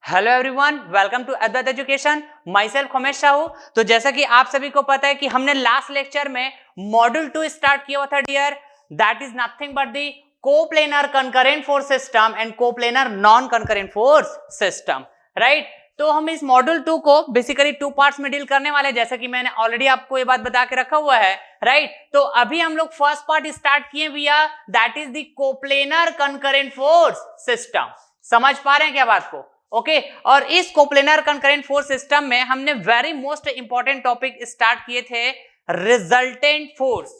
Hello everyone, welcome to Advait education. Myself Khomesh Sahu. तो जैसा कि आप सभी को पता है कि हमने लास्ट लेक्चर में मॉड्यूल 2 स्टार्ट किया हुआ था dear, that is nothing but the coplanar concurrent force system and coplanar non concurrent force system, right. तो हम इस मॉड्यूल 2 को बेसिकली 2 पार्ट्स में डील करने वाले हैं, जैसा कि मैंने ऑलरेडी आपको ये बात बता के रखा हुआ है, राइट। तो अभी हम लोग फर्स्ट पार्ट स्टार्ट किए भैया, that is the coplanar concurrent force system. समझ पा रहे हैं क्या बात को? ओके और इस कोप्लेनर कंकरेंट फोर्स सिस्टम में हमने very most important topic start किए थे, resultant force.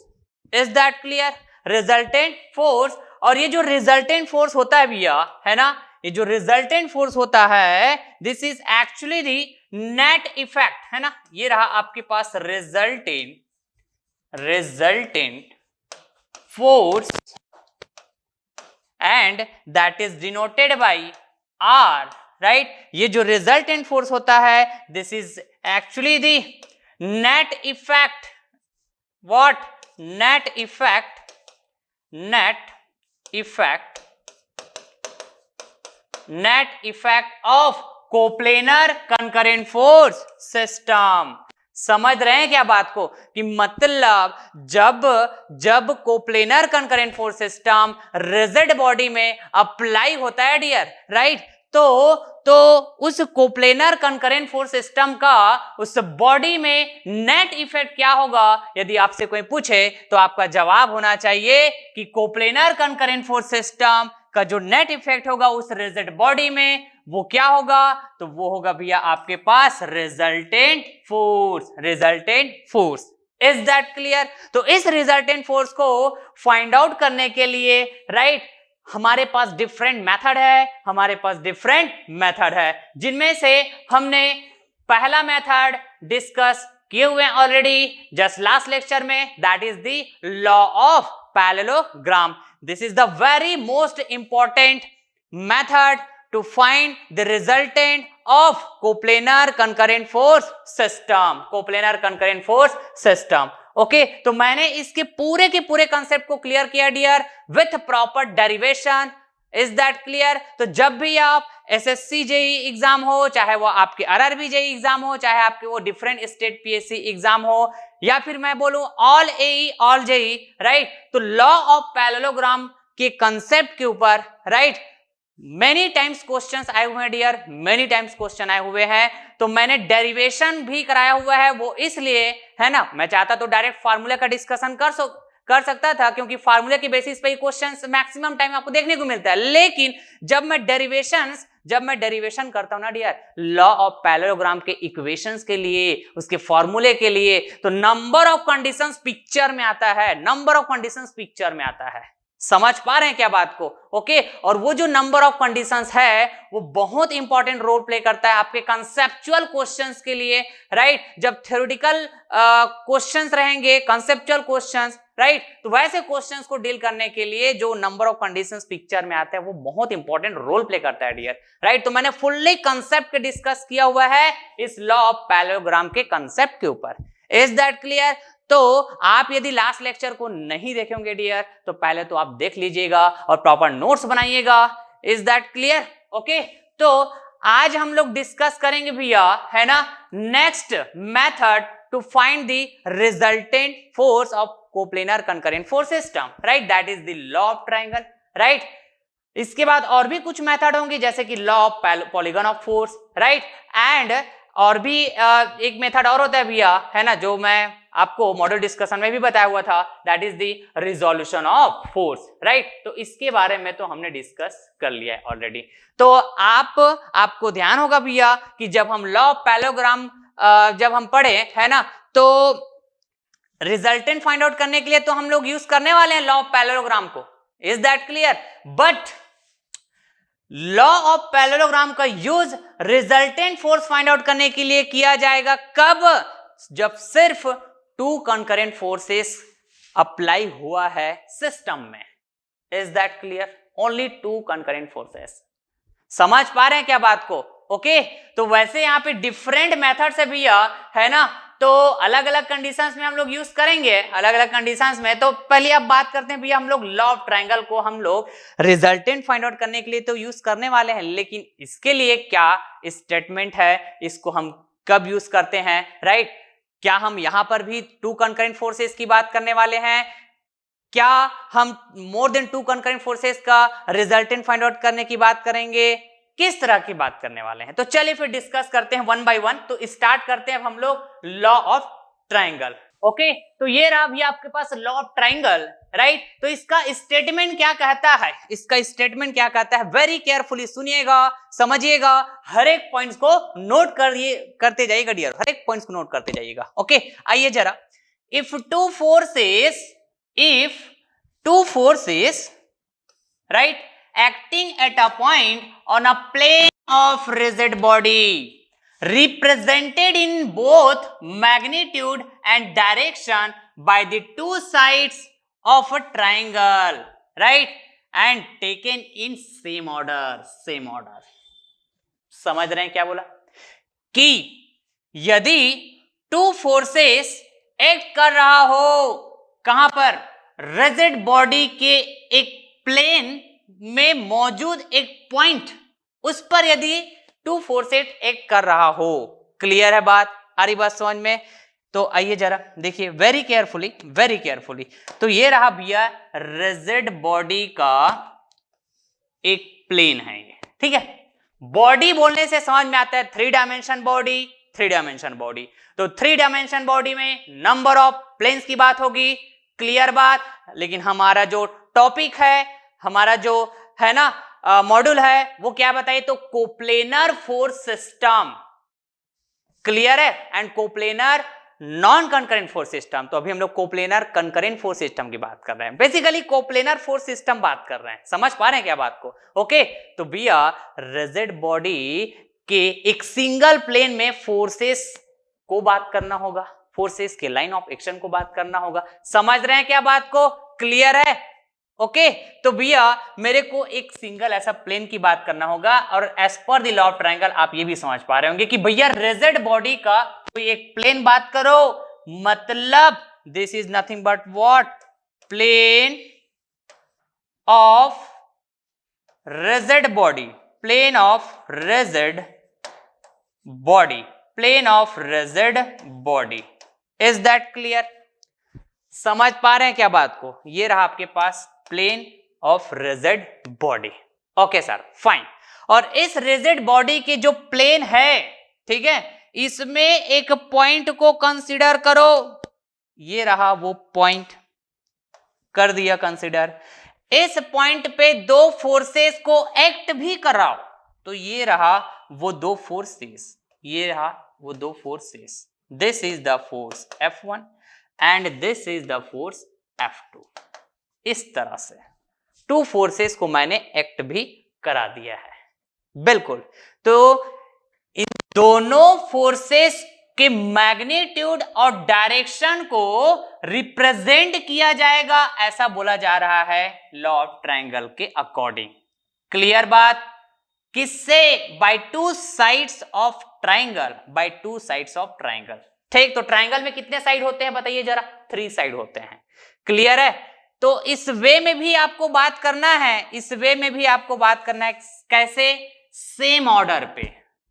Is that clear? Resultant force. और ये जो रिजल्टेंट फोर्स होता है भैया, है ना, ये जो रिजल्टेंट फोर्स होता है, this is actually the net effect, है ना। ये रहा आपके पास resultant force and that is denoted by R, right. ये जो रिजल्टेंट फोर्स होता है, this is actually the net effect, what? Net effect of coplanar concurrent force system. समझ रहे हैं क्या बात को? कि मतलब जब coplanar concurrent force system rigid body में अप्लाई होता है डियर, राइट, तो उस कोप्लेनर कंकरेंट फोर्स सिस्टम का उस बॉडी में नेट इफेक्ट क्या होगा? यदि आपसे कोई पूछे तो आपका जवाब होना चाहिए कि कोप्लेनर कंकरेंट फोर्स सिस्टम का जो नेट इफेक्ट होगा उस रिजिड बॉडी में, वो क्या होगा? तो वो होगा भैया आपके पास resultant force. Is that clear? तो इस रिजल्टेंट फोर्स को फाइंड आउट करने के लिए, राइट, हमारे पास डिफरेंट मेथड है, जिनमें से हमने पहला मेथड डिस्कस किए हुए ऑलरेडी जस्ट लास्ट लेक्चर में, that is the law of parallelogram. This is the very most important method to find the resultant of coplanar concurrent force system. Okay तो मैंने इसके पूरे के पूरे कंसेप्ट को क्लियर किया dear with proper derivation. Is that clear? तो जब भी आप एसएससी जेई एग्जाम हो, चाहे वो आपके आरआरबी जेई एग्जाम हो, चाहे आपके वो डिफरेंट स्टेट पीएससी एग्जाम हो, या फिर मैं बोलूं ऑल एई ऑल जेई, राइट, तो लॉ ऑफ पैरेललोग्राम के कंसेप्ट के ऊपर, राइट, मेनी टाइम्स क्वेश्चंस आए हुए हैं डियर, मेनी टाइम्स क्वेश्चन आए हुए हैं। तो मैंने डेरिवेशन भी कराया हुआ है, वो इसलिए, है ना, मैं चाहता तो डायरेक्ट फार्मूला का डिस्कशन कर सकता था, क्योंकि फार्मूला के बेसिस पे ही क्वेश्चंस मैक्सिमम टाइम आपको देखने को मिलता है। लेकिन जब मैं डेरिवेशन करता हूं ना डियर, लॉ ऑफ पैरेललोग्राम के इक्वेशंस के लिए, उसके फॉर्मूले के लिए, तो नंबर ऑफ कंडीशंस पिक्चर में आता है। समझ पा रहे हैं क्या बात को? ओके और वो जो नंबर ऑफ कंडीशंस है वो बहुत इंपॉर्टेंट रोल प्ले करता है आपके कंसेप्चुअल क्वेश्चंस के लिए, राइट। जब थ्योरेटिकल क्वेश्चंस रहेंगे, कंसेप्चुअल क्वेश्चंस, राइट, तो वैसे क्वेश्चंस को डील करने के लिए जो नंबर ऑफ कंडीशंस पिक्चर में आते हैं वो बहुत इंपॉर्टेंट रोल प्ले करता है डियर, राइट। तो मैंने फुल्ली कंसेप्ट डिस्कस किया हुआ है इस लॉ ऑफ पैरेललोग्राम के कंसेप्ट के ऊपर। Is that clear? तो आप यदि लास्ट लेक्चर को नहीं देखेंगे डियर, तो पहले तो आप देख लीजिएगा और प्रॉपर नोट्स बनाइएगा। Is that clear? ओके तो आज हम लोग डिस्कस करेंगे भैया, है ना, next method to find the resultant force of coplanar concurrent force system, right, that is the law of triangle, right. इसके बाद और भी कुछ मेथड होंगे, जैसे कि law of polygon of force, right, and और भी एक मेथड और होता है भैया, है ना, जो मैं आपको मॉडल डिस्कशन में भी बताया हुआ था, that is the resolution of force, right. तो इसके बारे में तो हमने डिस्कस कर लिया है ऑलरेडी। तो आपको ध्यान होगा भैया कि जब हम लॉ ऑफ पैरेललोग्राम जब हम पढ़े, है ना, तो रिजल्टेंट फाइंड आउट करने के लिए तो हम लोग यूज करने वाले हैं लॉ ऑफ पैरेललोग्राम को। Is that clear? But law of parallelogram का use resultant force find out करने के लिए किया जाएगा कब? जब सिर्फ 2 कंकरेंट फोर्सेस अप्लाई हुआ है सिस्टम में। Is that clear? Only 2 concurrent forces. समझ पा रहे हैं क्या बात को? ओके तो वैसे यहां पे डिफरेंट मेथड्स है भैया, है ना, तो अलग अलग कंडीशंस में हम लोग यूज करेंगे, अलग अलग कंडीशंस में। तो पहले अब बात करते हैं भैया, हम लोग लॉ ऑफ ट्रायंगल को हम लोग रिजल्टेंट फाइंड आउट करने के लिए तो यूज करने वाले हैं, लेकिन इसके लिए क्या स्टेटमेंट है, इसको हम कब यूज करते हैं, राइट? क्या हम यहां पर भी टू कंकरेंट फोर्सेस की बात करने वाले हैं? क्या हम more than two concurrent forces का रिजल्टेंट फाइंड आउट करने की बात करेंगे? किस तरह की बात करने वाले हैं? तो चलिए फिर डिस्कस करते हैं वन बाय वन। तो स्टार्ट करते हैं हम लोग लॉ ऑफ ट्रायंगल। ओके, तो ये रहा भी आपके पास लॉ ऑफ ट्रायंगल, राइट? तो इसका स्टेटमेंट क्या कहता है, इसका स्टेटमेंट क्या कहता है, वेरी केयरफुली सुनिएगा, समझिएगा, हर एक पॉइंट्स को नोट करते जाइएगा डियर, हर एक पॉइंट्स को नोट करते जाइएगा। ओके, आइए जरा, if two forces right acting at a point on a plane of rigid body represented in both magnitude and direction by the two sides of a triangle, right, and taken in same order, समझ रहे हैं क्या बोला? कि यदि two forces act कर रहा हो, कहां पर? रिजिड बॉडी के एक प्लेन में मौजूद एक पॉइंट, उस पर यदि टू फोर्सेस एक्ट कर रहा हो। क्लियर है बात? आ रही बात समझ में? तो आइए जरा देखिए वेरी केयरफुली। तो ये रहा भैया रिजिड बॉडी का एक प्लेन है ये, ठीक है? बॉडी बोलने से समझ में आता है थ्री डायमेंशन बॉडी। तो थ्री डायमेंशन बॉडी में नंबर ऑफ प्लेन्स की बात होगी, क्लियर बात? लेकिन हमारा जो टॉपिक है, हमारा जो है ना मॉड्यूल है, वो क्या बताइए? तो कोप्लेनर फोर्स सिस्टम, क्लियर है? And coplanar non concurrent force system. तो अभी हम लोग कोप्लेनर कंकरेंट फोर्स सिस्टम की बात कर रहे हैं, बेसिकली कोप्लेनर फोर्स सिस्टम बात कर रहे हैं। समझ पा रहे हैं क्या बात को? ओके, तो भैया रिजिड बॉडी के एक सिंगल प्लेन में फोर्सेस को बात करना होगा, फोर्सेस के लाइन ऑफ एक्शन को बात करना होगा। समझ रहे हैं क्या बात को? क्लियर है? ओके, तो भैया मेरे को एक सिंगल ऐसा प्लेन की बात करना होगा, और as per the law of triangle आप ये भी समझ पा रहे होंगे कि भैया रिजिड बॉडी का कोई एक प्लेन बात करो, मतलब this is nothing but what? Plane of rigid body, plane of rigid body. Is that clear? समझ पा रहे हैं क्या बात को? ये रहा आपके पास plane of rigid body. Okay sir, fine. और इस रिजिड बॉडी के जो प्लेन है, ठीक है, इसमें एक पॉइंट को कंसीडर करो। ये रहा वो पॉइंट, कर दिया कंसीडर। इस पॉइंट पे दो फोर्सेस को एक्ट भी कराओ, तो ये रहा वो दो forces, this is the force F1 and this is the force F2। इस तरह से टू फोर्सेस को मैंने एक्ट भी करा दिया है, बिल्कुल। तो इन दोनों फोर्सेस के मैग्नीट्यूड और डायरेक्शन को रिप्रेजेंट किया जाएगा, ऐसा बोला जा रहा है लॉ ऑफ ट्रायंगल के अकॉर्डिंग। क्लियर बात? किससे? By two sides of triangle, ठीक। तो ट्रायंगल में कितने साइड होते हैं बताइए जरा? 3 साइड होते हैं। क्लियर है? तो इस वे में भी आपको बात करना है, कैसे? सेम ऑर्डर पे।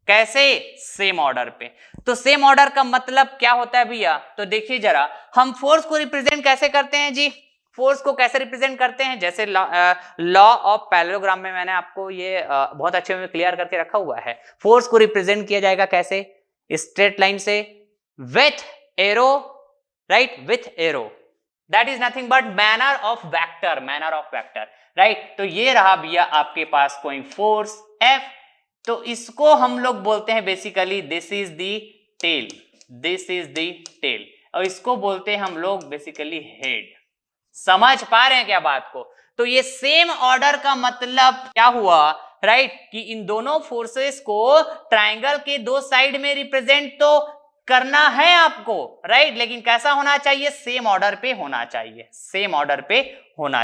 कैसे? सेम ऑर्डर पे। तो सेम ऑर्डर का मतलब क्या होता है भैया? तो देखिए जरा, हम फोर्स को रिप्रेजेंट कैसे करते हैं जी? फोर्स को कैसे रिप्रेजेंट करते हैं? जैसे लॉ ऑफ पैरेललोग्राम में मैंने आपको ये बहुत अच्छे में क्लियर करके रखा हुआ है। फोर्स को रिप्रेजेंट किया जाएगा कैसे? स्ट्रेट लाइन से, with arrow, right, with arrow, that is nothing but manner of vector, right. तो ये रहा भैया आपके पास कोई फोर्स F, तो इसको हम लोग बोलते हैं basically this is the tail, और इसको बोलते हैं हम लोग बेसिकली हेड। समझ पा रहे हैं क्या बात को? तो ये सेम ऑर्डर का मतलब क्या हुआ, राइट, कि इन दोनों फोर्सेस को ट्रायंगल के दो साइड में रिप्रेजेंट तो करना है आपको, राइट, लेकिन कैसा होना चाहिए? सेम ऑर्डर पे होना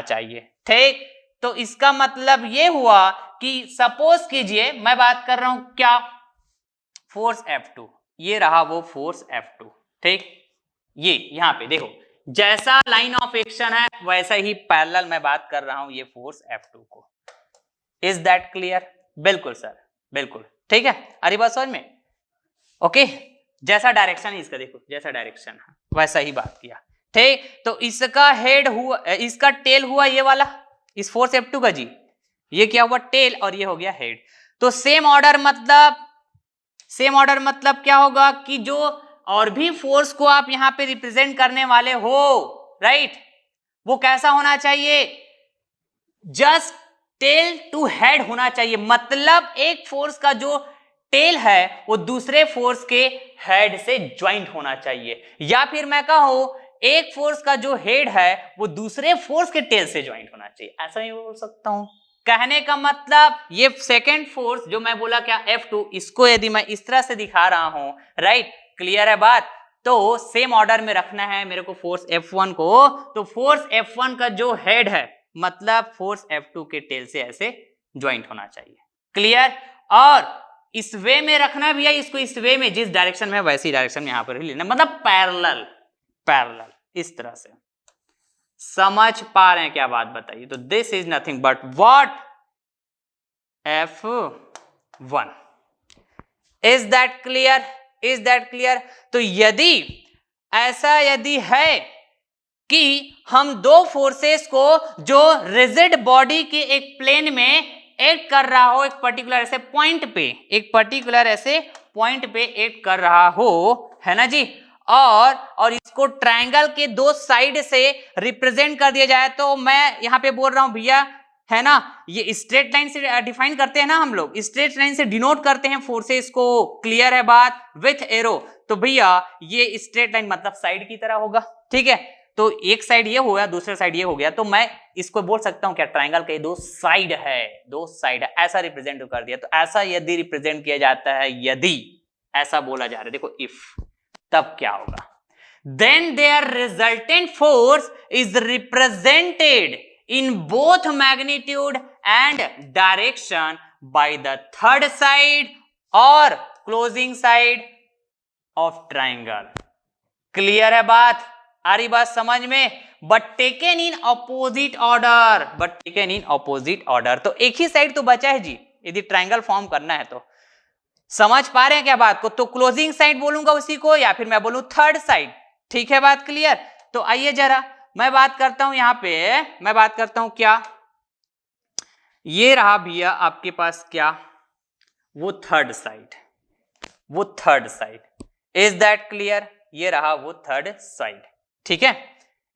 चाहिए, ठीक। तो इसका मतलब ये हुआ कि सपोज कीजिए मैं बात कर रहा हूं क्या? फोर्स F2, ये रहा वो फोर्स F2, ठीक, ये यहां पे देखो जैसा लाइन ऑफ एक्शन है वैसा ही पैरेलल मैं बात कर रहा हूं ये फोर्स F2 को। Is that clear? बिल्कुल सर, बिल्कुल ठीक है। अरे बात समझ में? ओके, जैसा डायरेक्शन है इसका देखो, जैसा डायरेक्शन है वैसा ही बात किया। ठीक, तो इसका हेड हुआ, इसका टेल हुआ ये वाला, इस फोर्स F2 का जी, ये क्या हुआ टेल और ये हो गया हेड। तो सेम ऑर्डर मतलब क्या होगा कि जो और भी फोर्स को आप यहां पे रिप्रेजेंट करने वाले हो, राइट, वो कैसा होना चाहिए? जस्ट टेल टू हेड होना चाहिए। मतलब एक फोर्स का जो टेल है वो दूसरे फोर्स के हेड से ज्वाइंट होना चाहिए, या फिर मैं कहूं एक फोर्स का जो हेड है वो दूसरे फोर्स के टेल से ज्वाइंट होना चाहिए। ऐसा ही बोल सकता हूं। कहने का मतलब ये सेकेंड फोर्स जो मैं बोला क्या F2, इसको यदि मैं इस तरह से दिखा रहा हूं, राइट, क्लियर है बात? तो सेम ऑर्डर में रखना है मेरे को फोर्स F1 को। तो फोर्स F1 का जो हेड है मतलब फोर्स F2 के टेल से ऐसे ज्वाइंट होना चाहिए। क्लियर? और इस वे में रखना भी है इसको, इस वे में जिस डायरेक्शन में वैसी डायरेक्शन में यहां पर लेना, मतलब पैरेलल इस तरह से। समझ पा रहे हैं क्या बात? बताइए। तो this is nothing but what? F1। Is that clear? Is that clear? तो यदि ऐसा है कि हम दो फोर्सेस को जो रिजिड बॉडी के एक प्लेन में एक्ट कर रहा हो, एक पर्टिकुलर ऐसे पॉइंट पे एक्ट कर रहा हो, है ना जी, और इसको ट्रायंगल के दो साइड से रिप्रेजेंट कर दिया जाए, तो मैं यहां पे बोल रहा हूं भैया, है ना, ये स्ट्रेट लाइन से डिफाइन करते हैं ना हम लोग, स्ट्रेट लाइन से डिनोट करते हैं फोर्सेस को। क्लियर है बात? With arrow. तो भैया ये स्ट्रेट लाइन मतलब साइड की तरह होगा, ठीक है। तो एक साइड ये हो गया, दूसरा साइड ये हो गया, तो मैं इसको बोल सकता हूं क्या? ट्रायंगल के दो साइड है, ऐसा रिप्रेजेंट कर दिया। तो ऐसा यदि रिप्रेजेंट किया जाता है, यदि ऐसा बोला जा रहा है, देखो इफ, तब क्या होगा? Then there resultant force is represented in both magnitude and direction by the third side or closing side of triangle। Clear है बात? आ रही बात समझ में? But taken in opposite order. तो एक ही साइड तो बचा है जी, यदि ट्रायंगल फॉर्म करना है तो। समझ पा रहे हैं क्या बात को? तो क्लोजिंग साइड बोलूंगा उसी को, या फिर मैं बोलूं थर्ड साइड। ठीक है बात क्लियर? तो आइए जरा मैं बात करता हूं यहां पे, मैं बात करता हूं क्या, ये रहा भैया आपके पास क्या, वो third side. Is that clear? ये रहा वो थर्ड साइड। ठीक है,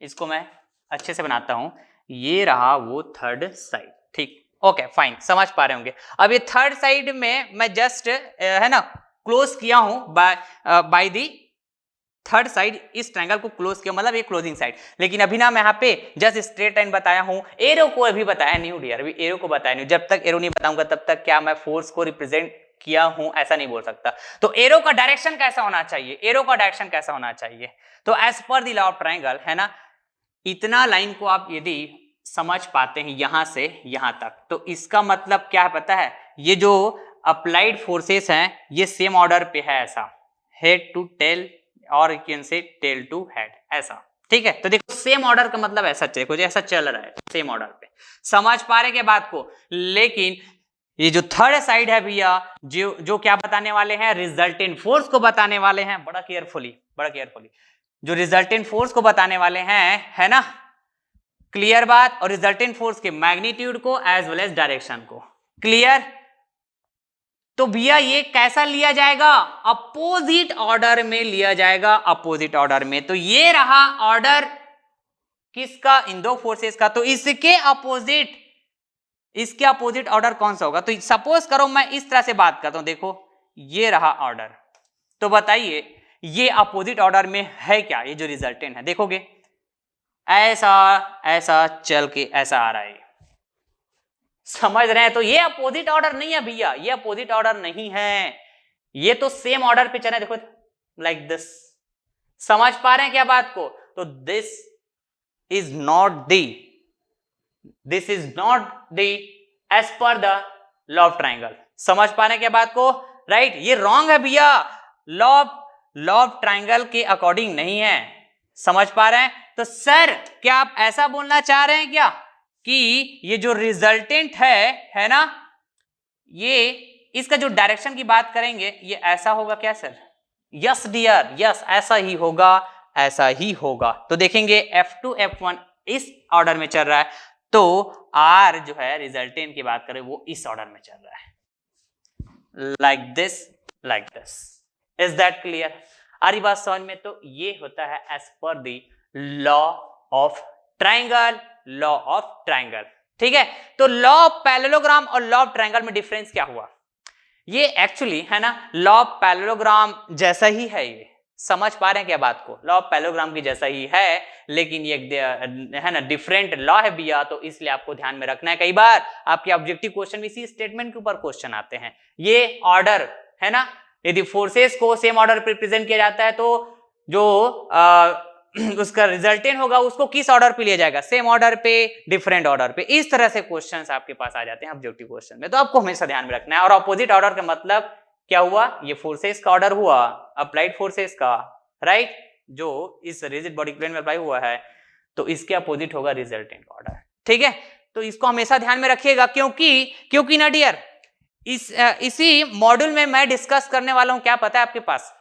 इसको मैं अच्छे से बनाता हूं, ये रहा वो थर्ड साइड। ठीक, ओके फाइन, समझ पा रहे होंगे। अब ये थर्ड साइड में मैं जस्ट है ना क्लोज किया हूं बाय दी थर्ड साइड, इस ट्रायंगल को क्लोज किया, मतलब ये क्लोजिंग साइड। लेकिन अभी ना मैं यहाँ पे जस्ट स्ट्रेट लाइन बताया हूं, एरो को अभी बताया नहीं हूं डियर, अभी एरो को बताया नहीं। जब तक एरो नहीं बताऊंगा तब तक क्या मैं फोर्स को रिप्रेजेंट किया हूं ऐसा नहीं बोल सकता। तो एरो का डायरेक्शन कैसा होना चाहिए? तो as per the law of triangle, है ना, इतना लाइन को आप यदि समझ पाते हैं यहां से यहां तक, तो इसका मतलब क्या है पता है? ये जो अप्लाइड फोर्सेस हैं ये सेम ऑर्डर पे है, ऐसा हेड टू टेल और you can say tail to head, ऐसा। ठीक है, तो देखो सेम ऑर्डर का मतलब ऐसा देखो, जैसा चल रहा है सेम ऑर्डर पे। समझ पा रहे क्या बात को? लेकिन ये जो थर्ड साइड है भैया, जो क्या बताने वाले हैं? रिजल्टेंट फोर्स को बताने वाले हैं। बड़ा केयरफुली जो रिजल्टेंट फोर्स को बताने वाले हैं, है ना, क्लियर बात? और रिजल्टेंट फोर्स के मैग्नीट्यूड को एज वेल एज डायरेक्शन को। क्लियर? तो भैया ये कैसा लिया जाएगा? अपोजिट ऑर्डर में लिया जाएगा, अपोजिट ऑर्डर में। तो ये रहा ऑर्डर किसका? इन दो फोर्सेस का। तो इसके अपोजिट ऑर्डर कौन सा होगा? तो सपोज करो मैं इस तरह से बात करता हूं, देखो ये रहा ऑर्डर, तो बताइए ये अपोजिट ऑर्डर में है क्या? ये जो रिजल्टेंट है देखोगे ऐसा चल के ऐसा आ रहा है, समझ रहे हैं? तो ये अपोजिट ऑर्डर नहीं है भैया, ये अपोजिट ऑर्डर नहीं है, ये तो सेम ऑर्डर पे चल रहा है। देखो लाइक दिस, समझ पा रहे हैं क्या बात को? तो this is not the as per the law of triangle. समझ पा रहे हैं क्या बात को? राइट, ये रॉन्ग है भैया। Law of law of triangle के अकॉर्डिंग नहीं है। समझ पा रहे हैं? तो सर क्या आप ऐसा बोलना चाह रहे हैं क्या कि ये जो रिजल्टेंट है ना, ये इसका जो डायरेक्शन की बात करेंगे ये ऐसा होगा क्या सर? यस डियर, यस ऐसा ही होगा, ऐसा ही होगा। तो देखेंगे F2 F1 इस ऑर्डर में चल रहा है, तो R जो है रिजल्टेंट की बात करें वो इस ऑर्डर में चल रहा है, like this, like this. Is that clear? आ रही बात समझ में? तो ये होता है as per the law of triangle, law of triangle. ठीक है, तो लॉ ऑफ पैरेललोग्राम और लॉ ऑफ ट्रायंगल में डिफरेंस क्या हुआ? ये एक्चुअली है ना लॉ ऑफ पैरेललोग्राम जैसा ही है, ये समझ पा रहे हैं क्या बात को? लॉ ऑफ पैरेललोग्राम की जैसा ही है, लेकिन ये है ना डिफरेंट लॉ है भैया, तो इसलिए आपको ध्यान में रखना है। कई बार आपके ऑब्जेक्टिव क्वेश्चन में इसी स्टेटमेंट के ऊपर क्वेश्चन आते हैं। ये ऑर्डर है ना, यदि फोर्सेस को सेम ऑर्डर पे प्रेजेंट किया जाता है तो जो उसका रिजल्टेंट होगा उसको किस ऑर्डर पे लिया जाएगा? सेम ऑर्डर पे, डिफरेंट ऑर्डर पे। इस तरह से क्वेश्चंस आपके पास आ जाते हैं ऑब्जेक्टिव क्वेश्चन में, तो आपको हमेशा ध्यान में रखना है। और ऑपोजिट ऑर्डर का मतलब क्या हुआ? ये फोर्सेस का ऑर्डर हुआ, अप्लाइड फोर्सेस का, राइट, जो इस रिजिड बॉडी प्लेन में अप्लाई हुआ है, तो इसके अपोजिट होगा रिजल्टेंट ऑर्डर। ठीक है, तो इसको हमेशा ध्यान में रखिएगा, क्योंकि ना डियर इसी मॉड्यूल में मैं डिस्कस करने वाला हूं, क्या पता है आपके पास?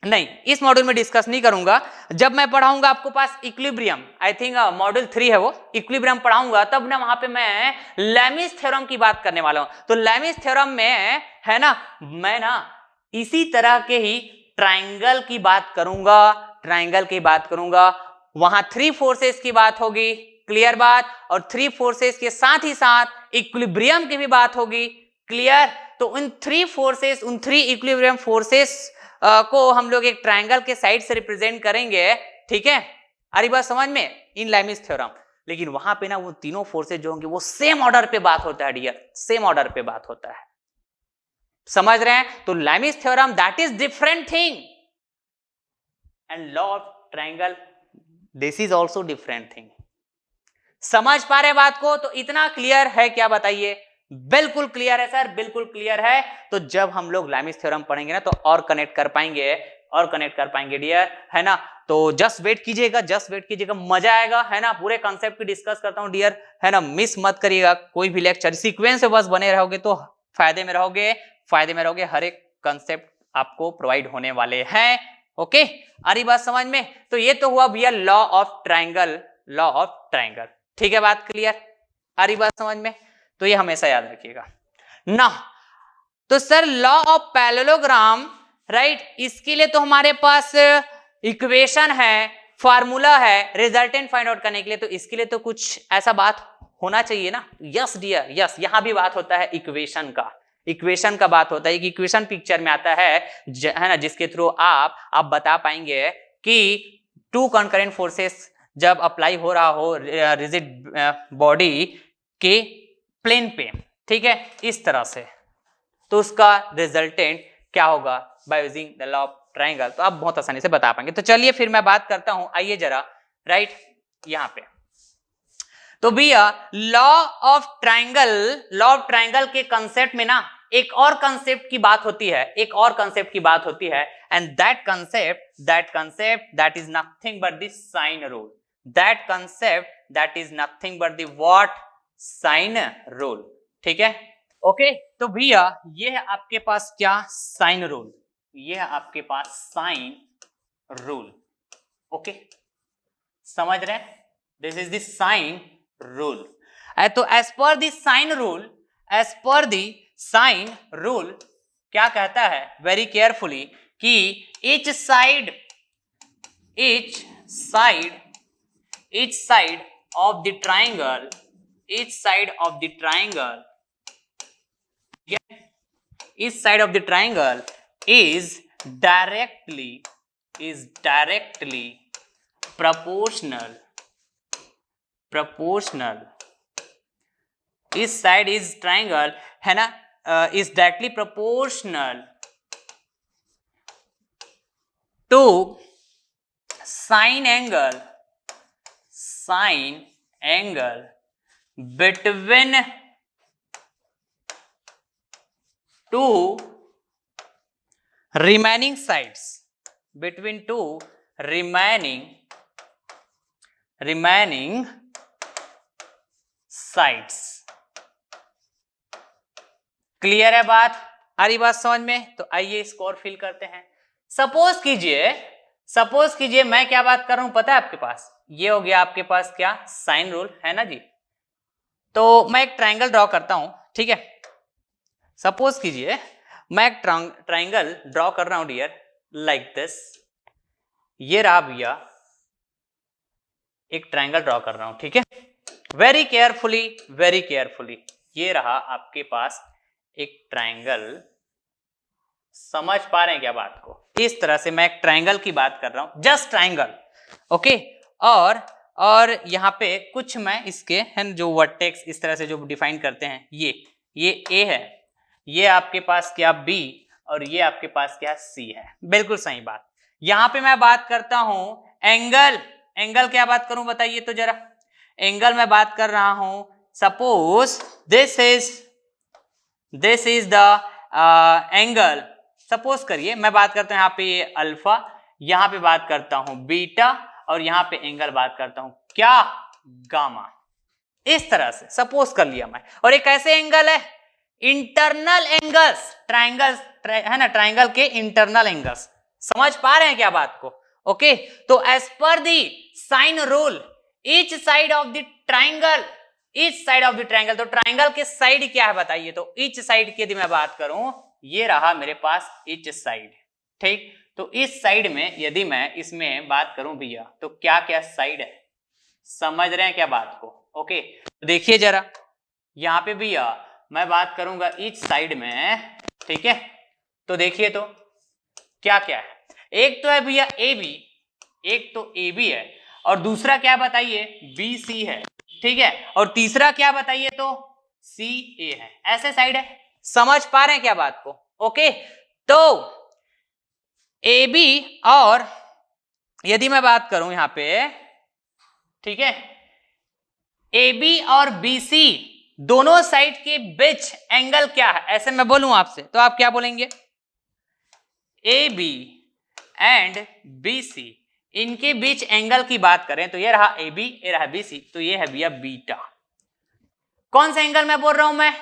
नहीं, इस मॉड्यूल में डिस्कस नहीं करूंगा। जब मैं पढ़ाऊंगा आपको पास इक्विलिब्रियम, आई थिंक मॉड्यूल 3 है वो, इक्विलिब्रियम पढ़ाऊंगा, तब ना वहां पे मैं लेमिस थ्योरम की बात करने वाला हूं। तो लेमिस थ्योरम में है ना, मैं ना इसी तरह के ही ट्रायंगल की बात करूंगा, ट्रायंगल की बात करूंगा। वहां 3 फोर्सेस की बात होगी, क्लियर बात? और 3 फोर्सेस के साथ ही साथ इक्विलिब्रियम की भी बात होगी, क्लियर? तो उन 3 फोर्सेस, उन 3 इक्विलिब्रियम फोर्सेस को हम लोग एक ट्रायंगल के साइड से रिप्रेजेंट करेंगे। ठीक है, अरे बात समझ में? इन लेमिस थ्योरम, लेकिन वहां पे ना वो तीनों फोर्सेस जो होंगे वो सेम ऑर्डर पे बात होता है डियर, सेम ऑर्डर पे बात होता है। समझ रहे हैं? तो Lami's theorem that is different thing, and law of triangle this is also different thing. समझ पा रहे बात को? तो इतना क्लियर है क्या बताइए? बिल्कुल क्लियर है सर, बिल्कुल क्लियर है। तो जब हम लोग लेमिस थ्योरम पढ़ेंगे ना तो और कनेक्ट कर पाएंगे, और कनेक्ट कर पाएंगे डियर, है ना? तो जस्ट वेट कीजिएगा, जस्ट वेट कीजिएगा, मजा आएगा, है ना? पूरे कॉन्सेप्ट की डिस्कस करता हूं डियर, है ना? मिस मत करिएगा कोई भी लेक्चर, सीक्वेंस से बस बने रहोगे तो फायदे में रहोगे, फायदे में रहोगे। हर एक कॉन्सेप्ट आपको प्रोवाइड होने वाले हैं। ओके, आ रही बात समझ में? तो ये तो हुआ भैया law of triangle, law of triangle. ठीक है, बात क्लियर? आ रही बात समझ में? तो ये हमेशा याद रखिएगा ना। तो sir law of parallelogram, right, इसके लिए तो हमारे पास इक्वेशन है, फार्मूला है रिजल्टेंट फाइंड आउट करने के लिए, तो इसके लिए तो कुछ ऐसा बात होना चाहिए ना। यस डियर, यस, यहां भी बात होता है इक्वेशन का, इक्वेशन का बात होता है। एक इक्वेशन पिक्चर में आता है ना, जिसके थ्रू आप बता पाएंगे कि 2 कंकरेंट फोर्सेस जब अप्लाई हो रहा हो रिजिड बॉडी के प्लेन पे, ठीक है, इस तरह से, तो उसका रिजल्टेंट क्या होगा by using the law of triangle. तो आप बहुत आसानी से बता पाएंगे। तो चलिए फिर मैं बात करता हूं, आइए जरा, राइट, यहां पे। तो भैया law of triangle, law of triangle के कंसेप्ट में ना एक और कंसेप्ट की बात होती है, एक और कंसेप्ट की बात होती है, and that concept that is nothing but the sine rule. That concept that is nothing but the what? Sine rule. ठीक है, ओके। तो भैया ये है आपके पास क्या? Sine rule. ये है आपके पास साइन रूल। ओके, समझ रहे हैं? This is the sine rule. तो as per the sine rule, as per the sine rule क्या कहता है? वेरी केयरफुली, कि each side of the triangle, each side of the triangle, each side of the triangle is directly proportional. Each side is triangle, है ना, is directly proportional to sine angle between two remaining sides. between two remaining sides। Clear है बात? आ रही बात समझ में? तो आइए स्कोर फिल करते हैं। सपोज कीजिए मैं क्या बात कर रहा हूं पता है आपके पास? ये हो गया आपके पास क्या? साइन रूल है ना जी। तो मैं एक ट्रायंगल ड्रॉ करता हूं, ठीक है। सपोज कीजिए मैं एक ट्रायंगल ड्रॉ कर रहा हूं डियर, लाइक दिस। ये रहा भैया एक ट्रायंगल ड्रॉ कर रहा हूं, ठीक है। वेरी केयरफुली ये रहा आपके पास एक ट्रायंगल। समझ पा रहे हैं क्या बात को? इस तरह से मैं एक ट्रायंगल की बात कर रहा हूं, जस्ट ट्रायंगल, ओके। और यहाँ पे कुछ मैं इसके है जो वर्टेक्स इस तरह से जो डिफाइन करते हैं, ये ए है, ये आपके पास क्या बी, और ये आपके पास क्या सी है। बिल्कुल सही बात। यहां पे मैं बात करता हूं एंगल क्या बात करूं बताइए तो जरा। एंगल मैं बात कर रहा हूं, suppose this is the angle. Suppose करिए मैं बात करता हूं यहाँ पे ये अल्फा, यहां पे बात करता हूं बीटा, और यहां पे एंगल बात करता हूं क्या? गामा। इस तरह से सपोज कर लिया मैं। और एक ऐसे एंगल है इंटरनल एंगल्स, ट्रायंगल्स है ना, ट्रायंगल के इंटरनल एंगल्स। समझ पा रहे हैं क्या बात को? ओके। तो as per the sine rule each side of the triangle, तो ट्रायंगल के साइड क्या है बताइए तो? ईच साइड की यदि मैं बात करूं, ये रहा मेरे पास ईच साइड, ठीक। तो इस साइड में यदि मैं इसमें बात करूं भैया, तो क्या क्या साइड है? समझ रहे हैं क्या बात को? ओके। तो देखिए जरा यहां पे भैया मैं बात करूंगा ईच साइड में, ठीक है। तो देखिए तो क्या क्या है। एक तो है भैया ए बी, एक तो ए बी है, और दूसरा क्या बताइए? बी सी है, ठीक है। और तीसरा क्या बताइए तो? सी ए है। ऐसे साइड है। समझ पा रहे हैं क्या बात को? ओके। तो ए बी, और यदि मैं बात करूं यहां पे, ठीक है, ए बी और बी सी दोनों साइड के बीच एंगल क्या है? ऐसे मैं बोलूं आपसे तो आप क्या बोलेंगे? A B and B C, इनके बीच एंगल की बात करें तो ये रहा ए बी, ये रहा बी सी, तो ये है भैया बीटा। कौन सा एंगल मैं बोल रहा हूं मैं?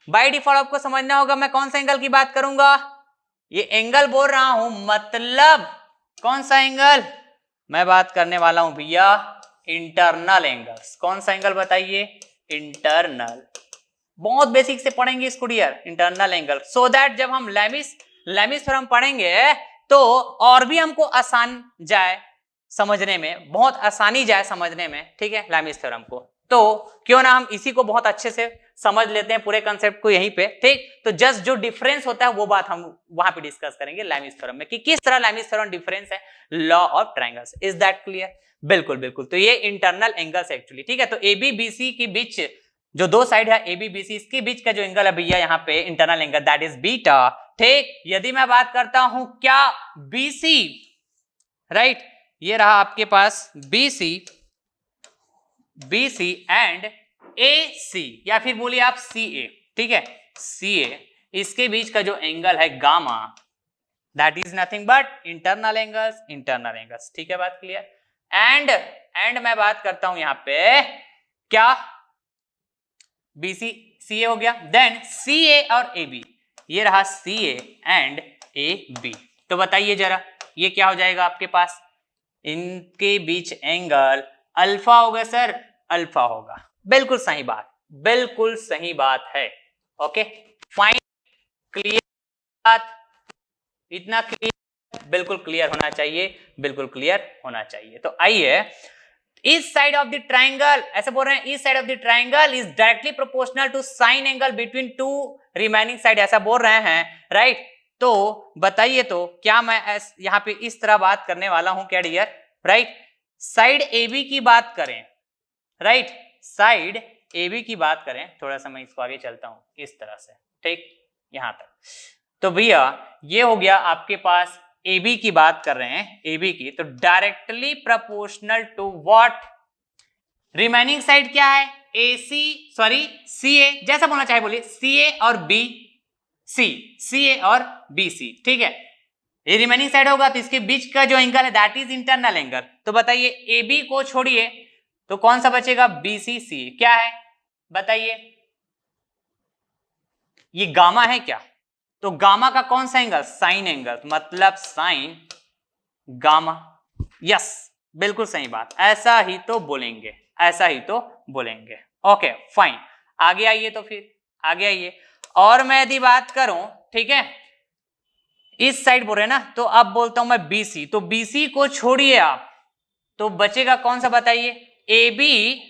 बाय डिफॉल्ट आपको समझना होगा मैं कौन सा एंगल की बात करूंगा। ये एंगल बोल रहा हूं, मतलब कौन सा एंगल मैं बात करने वाला हूं भैया? Internal angles. कौन सा एंगल बताइए? इंटरनल। बहुत बेसिक से पढ़ेंगे इसको dear, internal angle, so that जब हम लैमिस थ्योरम पढ़ेंगे तो और भी हमको आसान जाए समझने में, बहुत आसानी जाए समझने में, ठीक है, लैमिस थ्योरम को। तो क्यों ना हम इसी को बहुत अच्छे से समझ लेते हैं पूरे कंसेप्ट को यहीं पे, ठीक। तो जस्ट जो डिफरेंस होता है वो बात हम वहां पे डिस्कस करेंगे लैमिस थ्योरम में, कि किस तरह लैमिस थ्योरम डिफरेंस है law of triangles. Is that clear? बिल्कुल। तो ये इंटरनल एंगल्स एक्चुअली, ठीक है। तो ए बी बी सी के बीच जो दो साइड है ए बी बी सी, इसके बीच का जो एंगल है भैया यहाँ पे internal angle, that is beta, ठीक। यदि मैं बात करता हूं क्या? बी सी, राइट, ये रहा आपके पास बी सी एंड ए सी, या फिर बोलिए आप सी ए, ठीक है, सी ए, इसके बीच का जो एंगल है gamma, that is nothing but internal angles, ठीक है, बात क्लियर। एंड मैं बात करता हूं यहां पे क्या? बी सी सी ए हो गया, देन सी ए और ए बी, ये रहा सी ए एंड ए बी। तो बताइए जरा ये क्या हो जाएगा आपके पास? इनके बीच एंगल अल्फा होगा सर, अल्फा होगा। बिल्कुल सही बात है। ओके फाइन, क्लियर बात? इतना क्लियर? बिल्कुल क्लियर होना चाहिए। तो आइए, इस साइड ऑफ द ट्राइंगल, ऐसे बोल रहे हैं, इस side of the triangle is directly proportional to sine angle between two remaining side, ऐसा बोल रहे हैं, राइट। तो बताइए तो क्या मैं यहां पे इस तरह बात करने वाला हूं क्या dear? Right, side A B की बात करें, राइट, साइड ए बी की बात करें, थोड़ा सा मैं इसको आगे चलता हूं इस तरह से, ठीक, यहां तक। तो भैया ये हो गया आपके पास ए बी की बात कर रहे हैं, ए बी की, तो directly proportional to what? Remaining side क्या है? ए सी, सॉरी सी ए, जैसा बोलना चाहे बोलिए, सी ए और बी सी, सी ए और बी सी, ठीक है। ये रिमेनिंग साइड होगा तो इसके बीच का जो एंगल है दैट इज इंटरनल एंगल। तो बताइए ए बी को छोड़िए तो कौन सा बचेगा, बी सी सी। क्या है बताइए, ये गामा है क्या, तो गामा का कौन सा एंगल, साइन एंगल, मतलब साइन गामा। यस बिल्कुल सही बात, ऐसा ही तो बोलेंगे, ऐसा ही तो बोलेंगे। ओके फाइन, आगे आइए, तो फिर आगे आइए। और मैं यदि बात करूं, ठीक है, इस साइड बोल रहे हैं ना, तो अब बोलता हूं मैं बीसी, तो बीसी को छोड़िए आप, तो बचेगा कौन सा बताइए, ए बी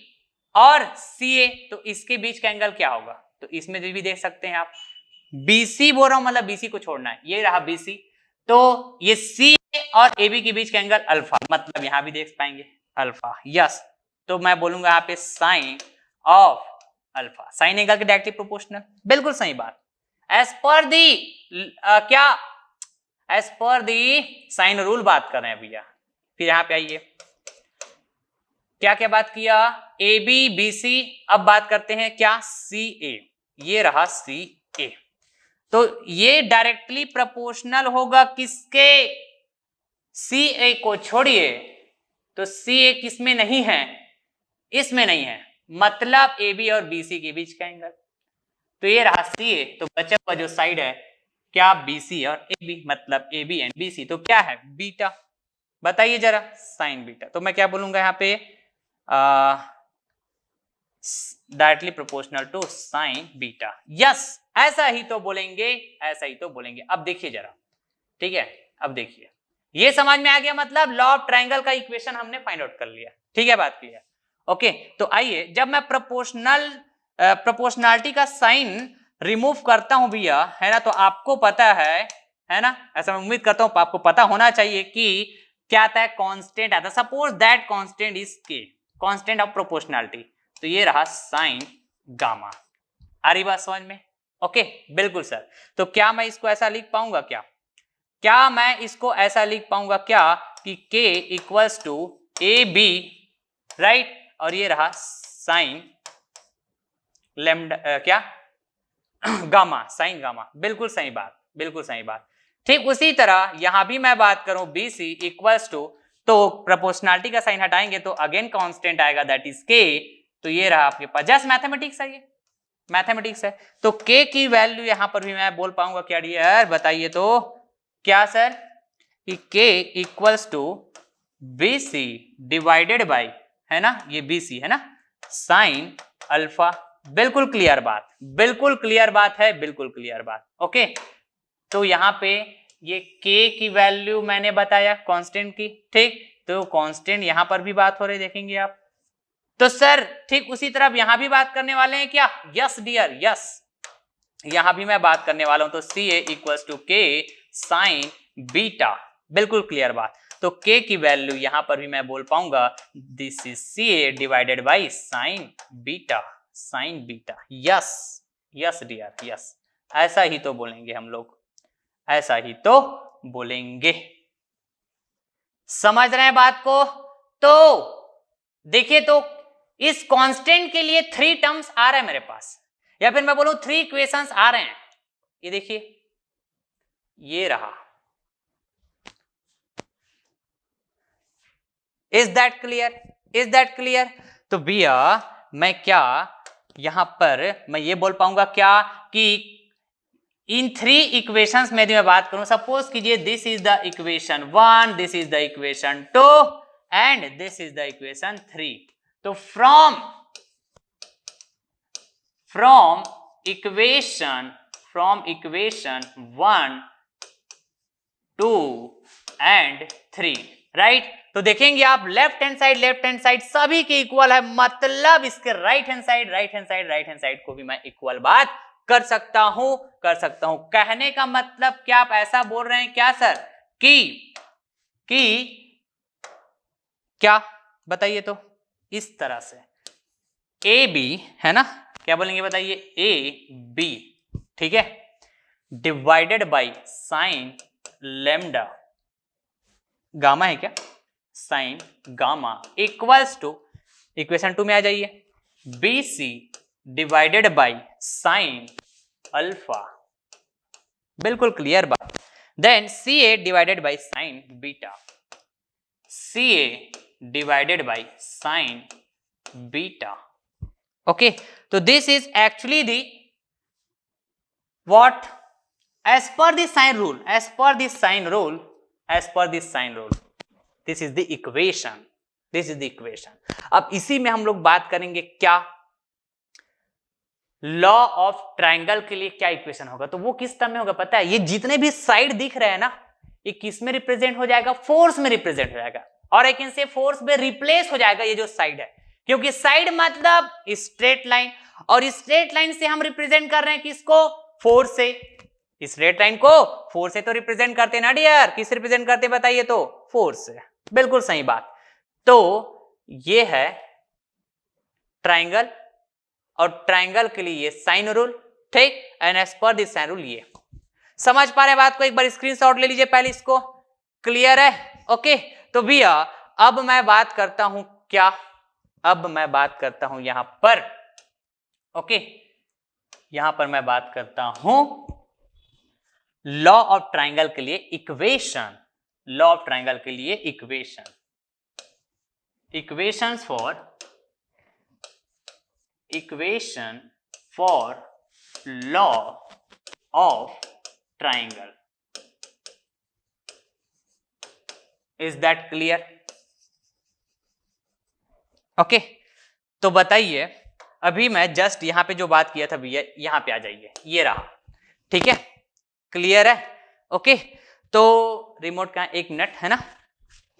और सी ए। तो इसके बीच का एंगल क्या होगा, तो इसमें भी देख सकते हैं आप, बीसी बोल रहा हूं मतलब बीसी को छोड़ना है, ये रहा बीसी, तो ये सी और ए बी के बीच का एंगल अल्फा, मतलब यहां भी देख पाएंगे अल्फा। यस, तो मैं बोलूंगा यहाँ पे sine of alpha, sine angle के डायरेक्टली प्रोपोर्शनल, बिल्कुल सही बात। एज पर दी क्या, as per the sine rule बात कर रहे हैं भैया। फिर यहां पे आइए, क्या क्या बात किया, ए बी बी सी, अब बात करते हैं क्या, सी ए, ये रहा सी ए, तो ये डायरेक्टली प्रोपोर्शनल होगा किसके, सी ए को छोड़िए, तो सी ए किसमें नहीं है, इसमें नहीं है, मतलब ए बी और बी सी के बीच का एंगल, तो ये रहा सी ए, तो बचा हुआ जो साइड है क्या, बी सी और ए बी, मतलब A B and B C, तो क्या है बीटा, बताइए जरा, साइन बीटा। तो मैं क्या बोलूंगा यहाँ पे, directly proportional to sine beta. Yes, ऐसा ही तो बोलेंगे, ऐसा ही तो बोलेंगे। अब देखिए जरा, ठीक है, अब देखिए, ये समझ में आ गया, मतलब लॉ ऑफ ट्रायंगल का इक्वेशन हमने फाइंड आउट कर लिया, ठीक है, बात क्लियर। ओके, तो आइए, जब मैं प्रोपोर्शनलिटी का साइन रिमूव करता हूं भैया, है ना, तो आपको पता है ना, ऐसा मैं उम्मीद करता हूं आपको पता होना चाहिए कि क्या आता है, कांस्टेंट आता है। सपोज दैट कांस्टेंट इज के, कांस्टेंट ऑफ प्रोपोर्शनलिटी, तो ये रहा साइन गामा। आ रही बात समझ में, ओके बिल्कुल सर। तो क्या मैं इसको ऐसा लिख पाऊंगा, क्या मैं इसको ऐसा लिख पाऊंगा क्या, कि k equals to A B, right, और ये रहा साइन लैम्डा क्या गामा, साइन गामा, बिल्कुल सही बात, बिल्कुल सही बात। ठीक उसी तरह यहां भी मैं बात करूं बी सी इक्वल्स टू, तो प्रोपोर्शनलिटी का साइन हटाएंगे तो अगेन कांस्टेंट आएगा दैट इज के, तो ये रहा आपके पास, जस्ट मैथमेटिक्स है, ये मैथमेटिक्स है। तो k की वैल्यू यहां पर भी मैं बोल पाऊंगा क्या डियर, बताइए तो, क्या सर, कि k equals to B C divided by, है ना, ये बी सी है ना, साइन अल्फा। बिल्कुल क्लियर बात, बिल्कुल क्लियर बात है, बिल्कुल क्लियर बात। ओके, तो यहां पे ये k की वैल्यू मैंने बताया कांस्टेंट की, ठीक, तो कांस्टेंट यहां पर भी बात हो रही, देखेंगे आप। तो सर ठीक उसी तरह यहां भी बात करने वाले हैं क्या, यस डियर, यस, यहां भी मैं बात करने वाला हूं, तो सी ए इक्वल्स टू के साइन बीटा, बिल्कुल क्लियर बात। तो k की वैल्यू यहां पर भी मैं बोल पाऊंगा this is C A divided by sine beta, sine beta. Yes yes dear, yes, ऐसा ही तो बोलेंगे हम लोग, ऐसा ही तो बोलेंगे, समझ रहे हैं बात को। तो देखिए, तो इस कांस्टेंट के लिए 3 टर्म्स आ रहे हैं मेरे पास, या फिर मैं बोलूं 3 इक्वेशंस आ रहे हैं, ये देखिए, ये रहा, is that clear, is that clear. तो भैया मैं क्या यहां पर मैं ये बोल पाऊंगा क्या, कि इन 3 इक्वेशंस में यदि मैं बात करूं, सपोज कीजिए this is the equation 1, this is the equation 2 and this is the equation 3। तो फ्रॉम इक्वेशन 1, 2 एंड 3, राइट। तो देखेंगे आप लेफ्ट हैंड साइड सभी के इक्वल है, मतलब इसके राइट हैंड साइड को भी मैं इक्वल बात कर सकता हूं, कहने का मतलब क्या आप ऐसा बोल रहे हैं क्या सर, कि क्या बताइए तो, इस तरह से ए बी, है ना, क्या बोलेंगे बताइए, ए बी, ठीक है, divided by sine lambda gamma है क्या, sine gamma equals to, equation 2 में आ जाइए, B C divided by sine alpha, बिल्कुल क्लियर बात। Then CA divided by sine beta, CA divided by sine beta. Okay, तो this is actually the what as per the sine rule, as per the sine rule, as per the sine rule, this is the equation, this is the equation. अब इसी में हम लोग बात करेंगे क्या, law of triangle के लिए क्या इक्वेशन होगा. तो वो किस टर्म में होगा पता है, ये जितने भी साइड दिख रहे हैं ना, ये किस में रिप्रेजेंट हो जाएगा, फोर्स में रिप्रेजेंट हो जाएगा, और एक इनसे फोर्स में रिप्लेस हो जाएगा ये जो साइड है, क्योंकि साइड मतलब स्ट्रेट लाइन, और स्ट्रेट लाइन से हम रिप्रेजेंट कर रहे हैं किसको, फोर्स से. स्ट्रेट लाइन को फोर्स से तो रिप्रेजेंट करते हैं ना डियर, किस रिप्रेजेंट करते हैं बताइए, तो फोर्स से. बिल्कुल सही बात. तो ये है ट्रायंगल, और ट्रायंगल के लिए ये साइन रूल, ठीक, and as per this sine rule. ये समझ पा रहे बात को, एक बार स्क्रीनशॉट ले लीजिए पहले इसको. क्लियर है? ओके, तो भैया अब मैं बात करता हूं क्या, अब मैं बात करता हूं यहां पर. ओके, यहां पर मैं बात करता हूं लॉ ऑफ ट्रायंगल के लिए इक्वेशन, लॉ ऑफ ट्रायंगल के लिए equation, equations for, equation for law of triangle. Is that clear? Okay, तो बताइए, अभी मैं जस्ट यहां पे जो बात किया था भैया, यहां पे आ जाइए, ये रहा. ठीक है, क्लियर है? ओके, तो रिमोट का 1 मिनट है ना,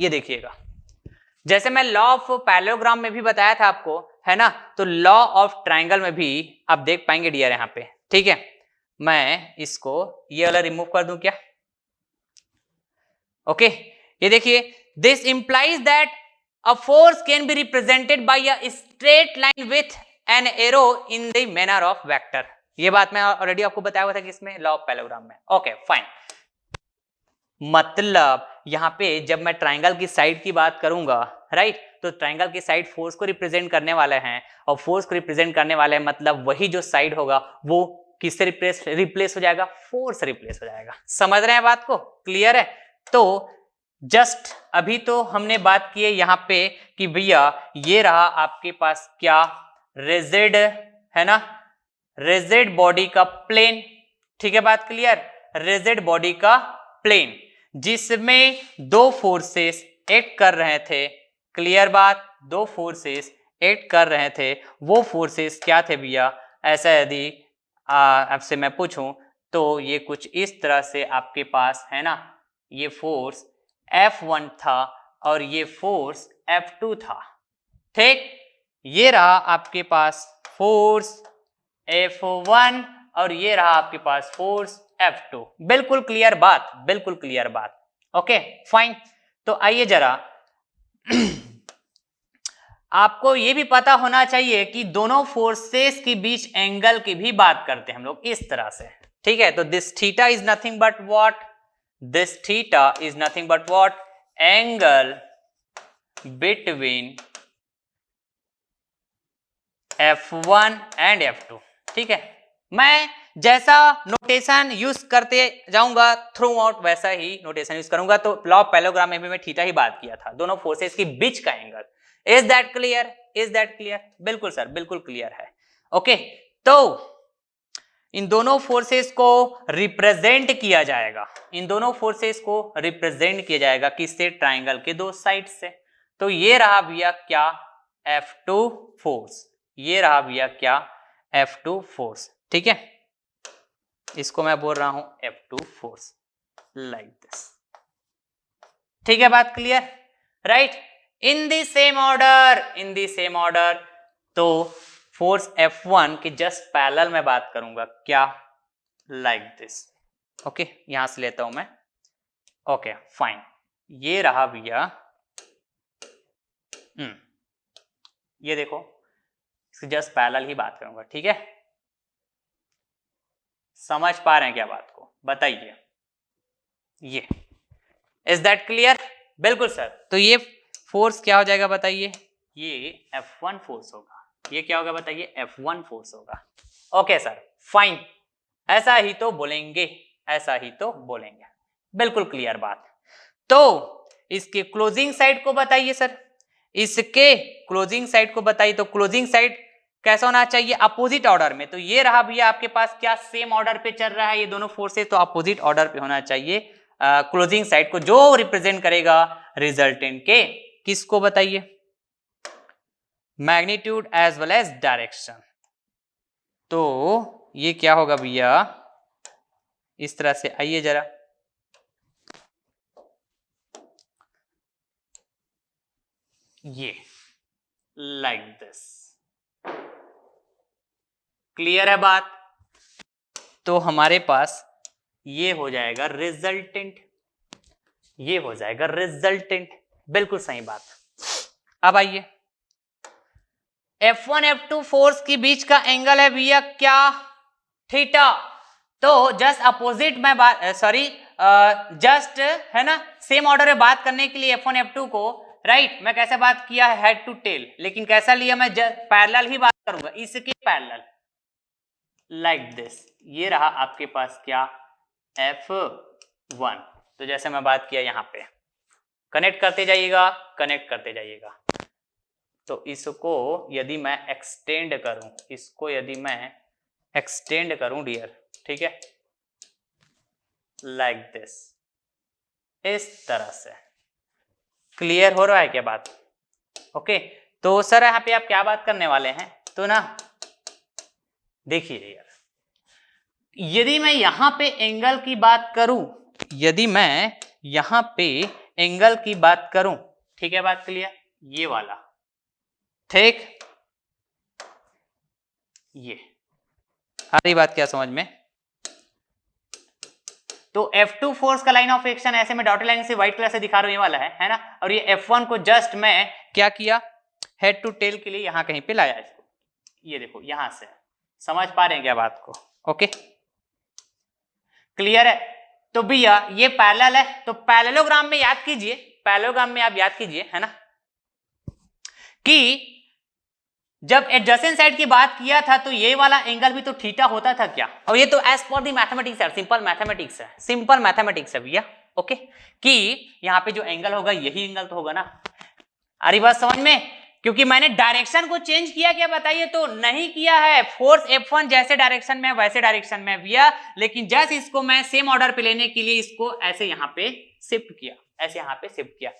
ये देखिएगा, जैसे मैं लॉ ऑफ पैरेललोग्राम में भी बताया था आपको, है ना, तो लॉ ऑफ ट्रायंगल में भी आप देख पाएंगे डियर यहां पे. ठीक है, मैं इसको ये वाला रिमूव कर दूं क्या. ओके, ये देखिए, this implies that a force can be represented by a straight line with an arrow in the manner of vector. ये बात मैं ऑलरेडी आपको बताया हुआ था किसमें, लॉ ऑफ पैरेललोग्राम में. ओके फाइन, मतलब यहां पे जब मैं ट्रायंगल की साइड की बात करूंगा, राइट, तो ट्रायंगल की साइड फोर्स को रिप्रेजेंट करने वाले हैं, और फोर्स को रिप्रेजेंट करने वाले हैं मतलब वही जो साइड होगा वो किससे रिप्लेस हो जाएगा, फोर्स से रिप्लेस हो जाएगा. समझ रहे हैं बात को? क्लियर है? तो जस्ट अभी तो हमने बात की है यहां पे कि भैया ये रहा आपके पास क्या, रिजिड, है ना, रिजिड बॉडी का प्लेन. ठीक है, बात क्लियर? रिजिड बॉडी का प्लेन जिसमें दो फोर्सेस एक्ट कर रहे थे. क्लियर बात? दो फोर्सेस एक्ट कर रहे थे. वो फोर्सेस क्या थे भैया, ऐसा यदि आपसे मैं पूछूं तो ये कुछ इस तरह से आपके पास है ना, ये फोर्स F1 था और ये फोर्स F2 था. ठीक, ये रहा आपके पास फोर्स F1 और ये रहा आपके पास फोर्स F2. बिल्कुल क्लियर बात, बिल्कुल क्लियर बात. ओके फाइन, तो आइए जरा आपको ये भी पता होना चाहिए कि दोनों फोर्सेस के बीच एंगल की भी बात करते हैं हम लोग इस तरह से. ठीक है, तो this theta is nothing but what, this theta is nothing but what, angle between F1 and F2. ठीक है, मैं जैसा नोटेशन यूज करते जाऊंगा थ्रू आउट वैसा ही नोटेशन यूज करूंगा. तो लॉ ऑफ पैरेललोग्राम में भी मैं थीटा ही बात किया था, दोनों फोर्सेस के बीच का angle. Is that clear? Is that clear? बिल्कुल सर, बिल्कुल क्लियर है. ओके, तो इन दोनों फोर्सेस को रिप्रेजेंट किया जाएगा, इन दोनों फोर्सेस को रिप्रेजेंट किया जाएगा किससे, ट्रायंगल के दो साइड से. तो ये रहा भैया क्या, F2 फोर्स, ये रहा भैया क्या, F2 फोर्स. ठीक है, इसको मैं बोल रहा हूं F2 फोर्स, लाइक दिस. ठीक है, बात clear? Right, in the same order, in the same order. तो फोर्स F1 की जस्ट पैरेलल में बात करूंगा क्या, लाइक दिस. ओके, यहां से लेता हूं मैं. ओके फाइन, ये रहा भैया, ये देखो, इसकी जस्ट पैरेलल ही बात करूंगा. ठीक है, समझ पा रहे हैं क्या बात को, बताइए. ये इज दैट क्लियर? बिल्कुल सर. तो ये फोर्स क्या हो जाएगा बताइए, ये F1 फोर्स होगा. ये क्या होगा बताइए, F1 फोर्स होगा. ओके सर, फाइन, ऐसा ही तो बोलेंगे, ऐसा ही तो बोलेंगे. बिल्कुल क्लियर बात। तो इसके क्लोजिंग साइड को बताइए सर, इसके क्लोजिंग साइड को बताइए। तो क्लोजिंग साइड कैसा होना चाहिए? अपोजिट ऑर्डर में। तो ये रहा भैया आपके पास क्या सेम ऑर्डर पे चल रहा है ये दोनों फोर्सेस, तो अपोजिट ऑर्डर पे होना चाहिए क्लोजिंग साइड को, जो रिप्रेजेंट करेगा रिजल्टेंट के किसको बताइए? Magnitude as well as direction. तो ये क्या होगा भैया? इस तरह से आइए जरा, ये लाइक दिस। क्लियर है बात? तो हमारे पास ये हो जाएगा रिजल्टेंट, ये हो जाएगा रिजल्टेंट। बिल्कुल सही बात। अब आइए, F1 F2 फोर्स के बीच का एंगल है भैया क्या? थीटा। तो जस्ट अपोजिट में बात, सॉरी जस्ट है ना, सेम ऑर्डर में बात करने के लिए F1 F2 को, राइट मैं कैसे बात किया है? Head to tail. लेकिन कैसा लिया मैं? पैरेलल ही बात करूंगा, इसके पैरेलल, लाइक दिस। ये रहा आपके पास क्या? F1। तो जैसे मैं बात किया यहां पे, कनेक्ट करते जाइएगा, कनेक्ट करते जाइएगा। तो इसको यदि मैं एक्सटेंड करूं, इसको यदि मैं एक्सटेंड करूं डियर, ठीक है, लाइक दिस, इस तरह से। क्लियर हो रहा है क्या बात? ओके। तो सर यहाँ पे आप क्या बात करने वाले हैं? तो ना देखिए यार, यदि मैं यहां पे एंगल की बात करूं, यदि मैं यहां पे एंगल की बात करूं, ठीक है बात क्लियर? ये वाला, ठीक, ये आ रही बात क्या समझ में? तो F2 फोर्स का लाइन ऑफ एक्शन ऐसे में डॉटेड लाइन से व्हाइट कलर से दिखा रहा हूं, ये वाला है ना। और ये F1 को जस्ट मैं क्या किया? हेड टू टेल के लिए यहां कहीं पे लाया इसको, ये देखो यहां से। समझ पा रहे हैं क्या बात को? ओके क्लियर है? तो भैया ये पैरेलल है, तो पैरेललोग्राम में याद कीजिए, पैरेललोग्राम में आप याद कीजिए है ना, कि जब एडजेसेंट साइड की बात किया था तो ये वाला एंगल भी तो थीटा होता था क्या? और ये तो एज पर दी मैथमेटिक्स है, सिंपल मैथमेटिक्स है, सिंपल मैथमेटिक्स है भैया। ओके, कि यहाँ पे जो एंगल होगा यही एंगल तो होगा ना। आ रही बात समझ में? क्योंकि मैंने डायरेक्शन को चेंज किया क्या बताइए? तो नहीं किया है। फोर्स F1 जैसे डायरेक्शन में वैसे डायरेक्शन में भैया, लेकिन जस्ट इसको मैं सेम ऑर्डर पे लेने के लिए इसको ऐसे यहाँ पे शिफ्ट किया, ऐसे यहाँ पे शिफ्ट किया,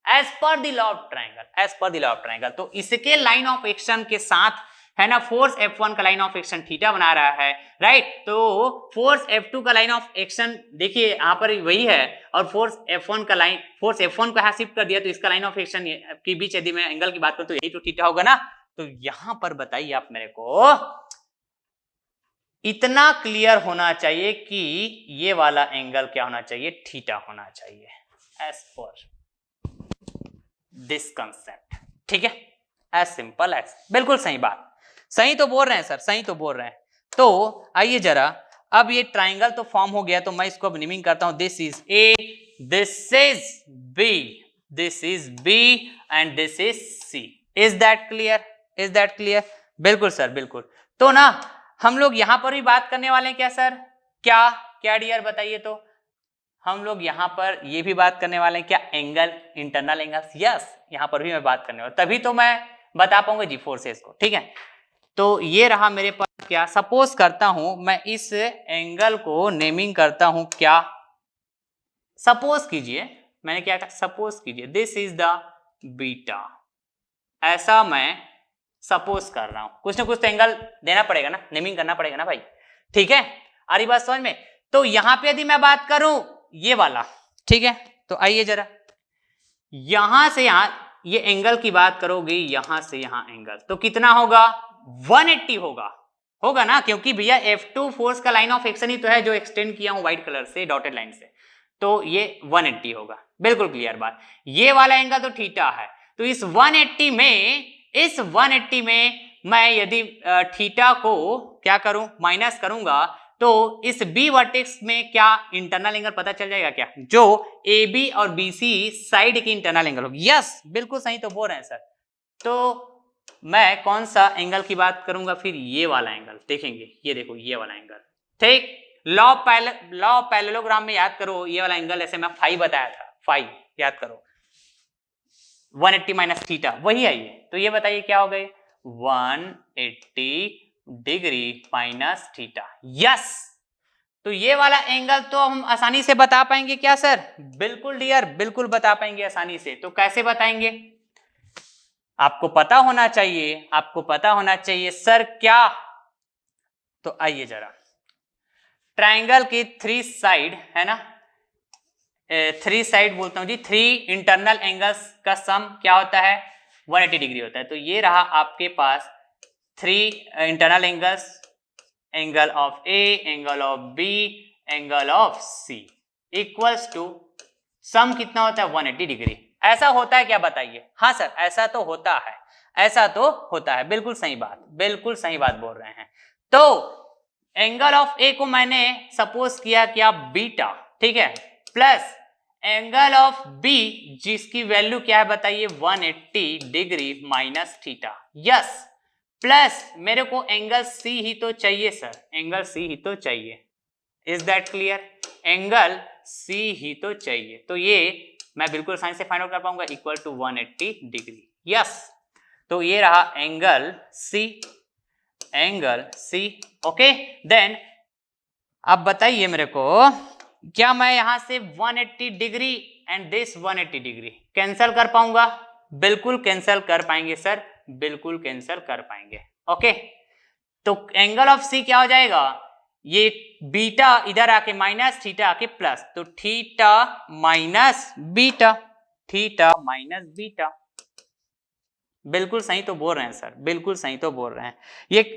as per the law of triangle, as per the law of triangle. तो इसके लाइन ऑफ एक्शन के साथ है ना, फोर्स F1 का लाइन ऑफ एक्शन थीटा बना रहा है, राइट। तो फोर्स F2 का लाइन ऑफ एक्शन देखिए यहाँ पर वही है, और फोर्स F1 का लाइन, फोर्स F1 को यहाँ शिफ्ट कर दिया, तो इसका लाइन ऑफ एक्शन के बीच यदि मैं एंगल की बात करूं तो यही तो थीटा होगा ना। तो यहां पर बताइए आप मेरे को, इतना क्लियर होना चाहिए कि ये वाला एंगल क्या होना चाहिए? थीटा होना चाहिए, एज पर दिस कंसेप्ट, ठीक है, एज सिंपल एज। बिल्कुल सही बात, सही तो बोल रहे हैं सर, सही तो बोल रहे हैं। तो आइए जरा, अब ये ट्राइंगल तो फॉर्म हो गया, तो मैं इसको अब नेमिंग करता हूं, this is A, this is B, this is B and this is C. Is that clear? Is that clear? बिल्कुल सर, बिल्कुल। तो ना हम लोग यहां पर भी बात करने वाले हैं क्या सर? क्या क्या डियर बताइए? तो हम लोग यहाँ पर ये भी बात करने वाले हैं क्या? एंगल, इंटरनल एंगल्स, यस, यहाँ पर भी मैं बात करने वाला, तभी तो मैं बता पाऊंगा जी फोर्सेस को, ठीक है। तो ये रहा मेरे पास क्या, सपोज करता हूं मैं इस एंगल को नेमिंग करता हूं क्या, सपोज कीजिए, मैंने क्या कहा, सपोज कीजिए दिस इज द बीटा, ऐसा मैं सपोज कर रहा हूं। कुछ ना कुछ तो एंगल देना पड़ेगा ना, नेमिंग करना पड़ेगा ना भाई, ठीक है। आ रही बात समझ में? तो यहां पे यदि मैं बात करूं ये वाला, ठीक है, तो आइए जरा, यहां से यहां ये एंगल की बात करोगे, यहां से यहां एंगल, तो कितना होगा? 180 होगा, होगा ना, क्योंकि भैया F2 फोर्स का लाइन ऑफ एक्शन ही तो है जो एक्सटेंड किया हूं व्हाइट कलर से डॉटेड लाइन से, तो ये 180 होगा। बिल्कुल क्लियर बात। ये वाला एंगल तो थीटा है, तो इस 180 में मैं यदि थीटा को क्या करूं? माइनस करूंगा, तो इस बी वर्टेक्स में क्या इंटरनल एंगल पता चल जाएगा क्या? जो ए बी और बी सी साइड की इंटरनल एंगल होगी। यस, बिल्कुल सही तो बोल रहे हैं सर। तो मैं कौन सा एंगल की बात करूंगा फिर? ये वाला एंगल देखेंगे, ये देखो ये वाला एंगल, ठीक। लॉ ऑफ पैरेललोग्राम में याद करो, ये वाला एंगल ऐसे मैं फाई बताया था, फाई याद करो, 180 माइनस थीटा वही है ये। तो ये बताइए क्या हो गए, 180 डिग्री माइनस थीटा। यस, तो ये वाला एंगल तो हम आसानी से बता पाएंगे क्या सर? बिल्कुल डियर, बिल्कुल बता पाएंगे आसानी से। तो कैसे बताएंगे? आपको पता होना चाहिए, आपको पता होना चाहिए सर क्या। तो आइए जरा, ट्राइंगल की 3 साइड है ना, 3 साइड बोलता हूं जी, 3 इंटरनल एंगल्स का सम क्या होता है? 180 डिग्री होता है। तो ये रहा आपके पास 3 internal angles, angle of A, angle of B, angle of C, equals to sum कितना होता है? 180 डिग्री। ऐसा होता है क्या बताइए? हाँ सर, ऐसा तो होता है, ऐसा तो होता है, बिल्कुल सही बात, बिल्कुल सही बात बोल रहे हैं। तो एंगल ऑफ ए को मैंने सपोज किया क्या? बीटा, ठीक है, प्लस एंगल ऑफ बी जिसकी वैल्यू क्या है बताइए? 180 degree minus theta. Yes, plus मेरे को एंगल सी ही तो चाहिए सर, एंगल सी ही तो चाहिए। Is that clear? Angle C ही तो चाहिए। तो ये मैं बिल्कुल साइन से फाइंड आउट कर पाऊंगा, इक्वल टू 180 डिग्री। यस, तो ये रहा angle C, angle C. Okay, then अब बताइए मेरे को, क्या मैं यहां से 180 degree and this 180 degree cancel कर पाऊंगा? बिल्कुल कैंसिल कर पाएंगे सर, बिल्कुल कैंसिल कर पाएंगे। ओके, तो एंगल ऑफ सी क्या हो जाएगा? ये बीटा इधर आके माइनस, थीटा आके प्लस, तो theta minus beta, theta minus beta. बिल्कुल सही तो बोल रहे हैं सर, बिल्कुल सही तो बोल रहे हैं।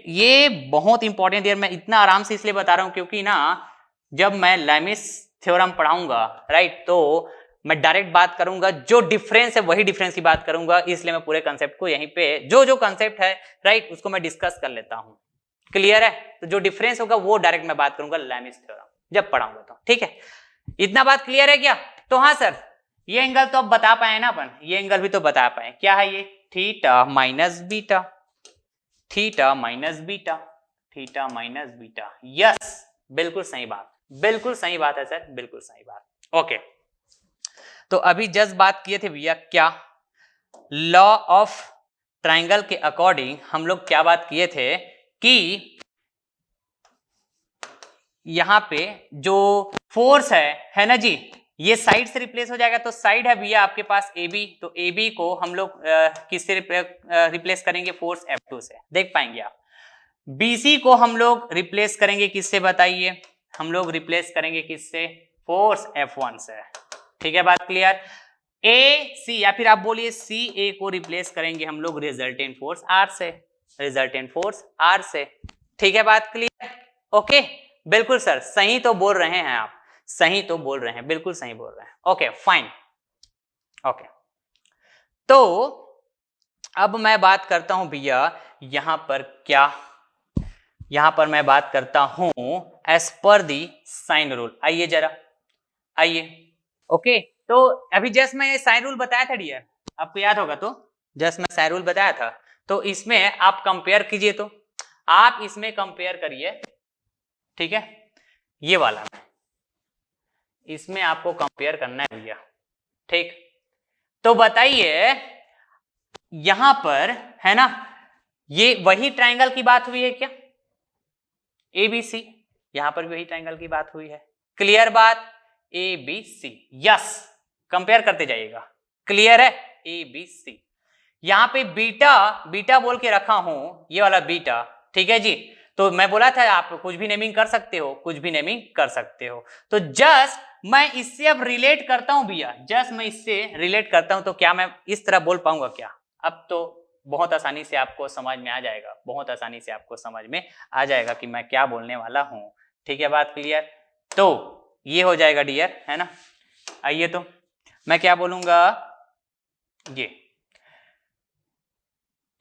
ये बहुत इंपॉर्टेंट है, मैं इतना आराम से इसलिए बता रहा हूं क्योंकि ना जब मैं लैमिस थ्योरम पढ़ाऊंगा, राइट, तो मैं डायरेक्ट बात करूंगा, जो डिफरेंस है वही डिफरेंस की बात करूंगा, इसलिए मैं पूरे कंसेप्ट को यहीं पे जो कंसेप्ट है, राइट, उसको मैं डिस्कस कर लेता हूं। क्लियर है? तो जो डिफरेंस होगा वो डायरेक्ट मैं बात करूंगा लैमिस थ्योरम जब पढ़ाऊंगा तो, ठीक है। इतना बात क्लियर है क्या? तो हाँ सर, ये एंगल तो अब बता पाए ना अपन, ये एंगल भी तो बता पाए, क्या है ये? Theta minus beta, theta minus beta, theta minus beta. Yes, बिल्कुल सही बात, बिल्कुल सही बात है सर, बिल्कुल सही बात। ओके, तो अभी जस्ट बात किए थे भैया क्या? लॉ ऑफ ट्राइंगल के अकॉर्डिंग हम लोग क्या बात किए थे कि यहां पे जो फोर्स है ना जी, ये साइड से रिप्लेस हो जाएगा। तो साइड है भैया आपके पास ए बी, तो ए बी को हम लोग किससे रिप्लेस करेंगे? फोर्स F2 से, देख पाएंगे आप। BC को हम लोग रिप्लेस करेंगे किससे बताइए? हम लोग रिप्लेस करेंगे किससे? फोर्स F1 से। ठीक है, बात क्लियर? AC या फिर आप बोलिए CA को रिप्लेस करेंगे हम लोग रिजल्टेंट फोर्स R से, रिजल्टेंट फोर्स R से। ठीक है, बात क्लियर? ओके, बिल्कुल सर, सही तो बोल रहे हैं आप, सही तो बोल रहे हैं, बिल्कुल सही बोल रहे हैं। Okay fine. ओके, तो अब मैं बात करता हूं भैया यहां पर क्या, यहां पर मैं बात करता हूं as per the sine rule. आइए जरा, आइए। ओके, तो अभी जस्ट मैं ये साइन रूल बताया था डियर, आपको याद होगा, तो जस्ट मैं साइन रूल बताया था, तो इसमें आप कंपेयर कीजिए, तो आप इसमें कंपेयर करिए, ठीक है, ये वाला इसमें आपको कंपेयर करना है भैया, ठीक। तो बताइए यहां पर है ना, ये वही ट्रायंगल की बात हुई है क्या? ABC, यहां पर भी वही ट्रायंगल की बात हुई है। क्लियर बात? ABC, यस, कंपेयर करते जाइएगा। क्लियर है? ABC, यहां पे बीटा, बीटा बोल के रखा हूं, ये वाला बीटा, ठीक है जी। तो मैं बोला था आप कुछ भी नेमिंग कर सकते हो, कुछ भी नेमिंग कर सकते हो। तो जस्ट मैं इससे अब रिलेट करता हूं भैया, जस्ट मैं इससे रिलेट करता हूं, तो क्या मैं इस तरह बोल पाऊंगा क्या? अब तो बहुत आसानी से आपको समझ में आ जाएगा, बहुत आसानी से आपको समझ में आ जाएगा कि मैं क्या बोलने वाला हूं। ठीक है, बात क्लियर? तो ये हो जाएगा डियर, है ना। आइए, तो मैं क्या बोलूंगा, ये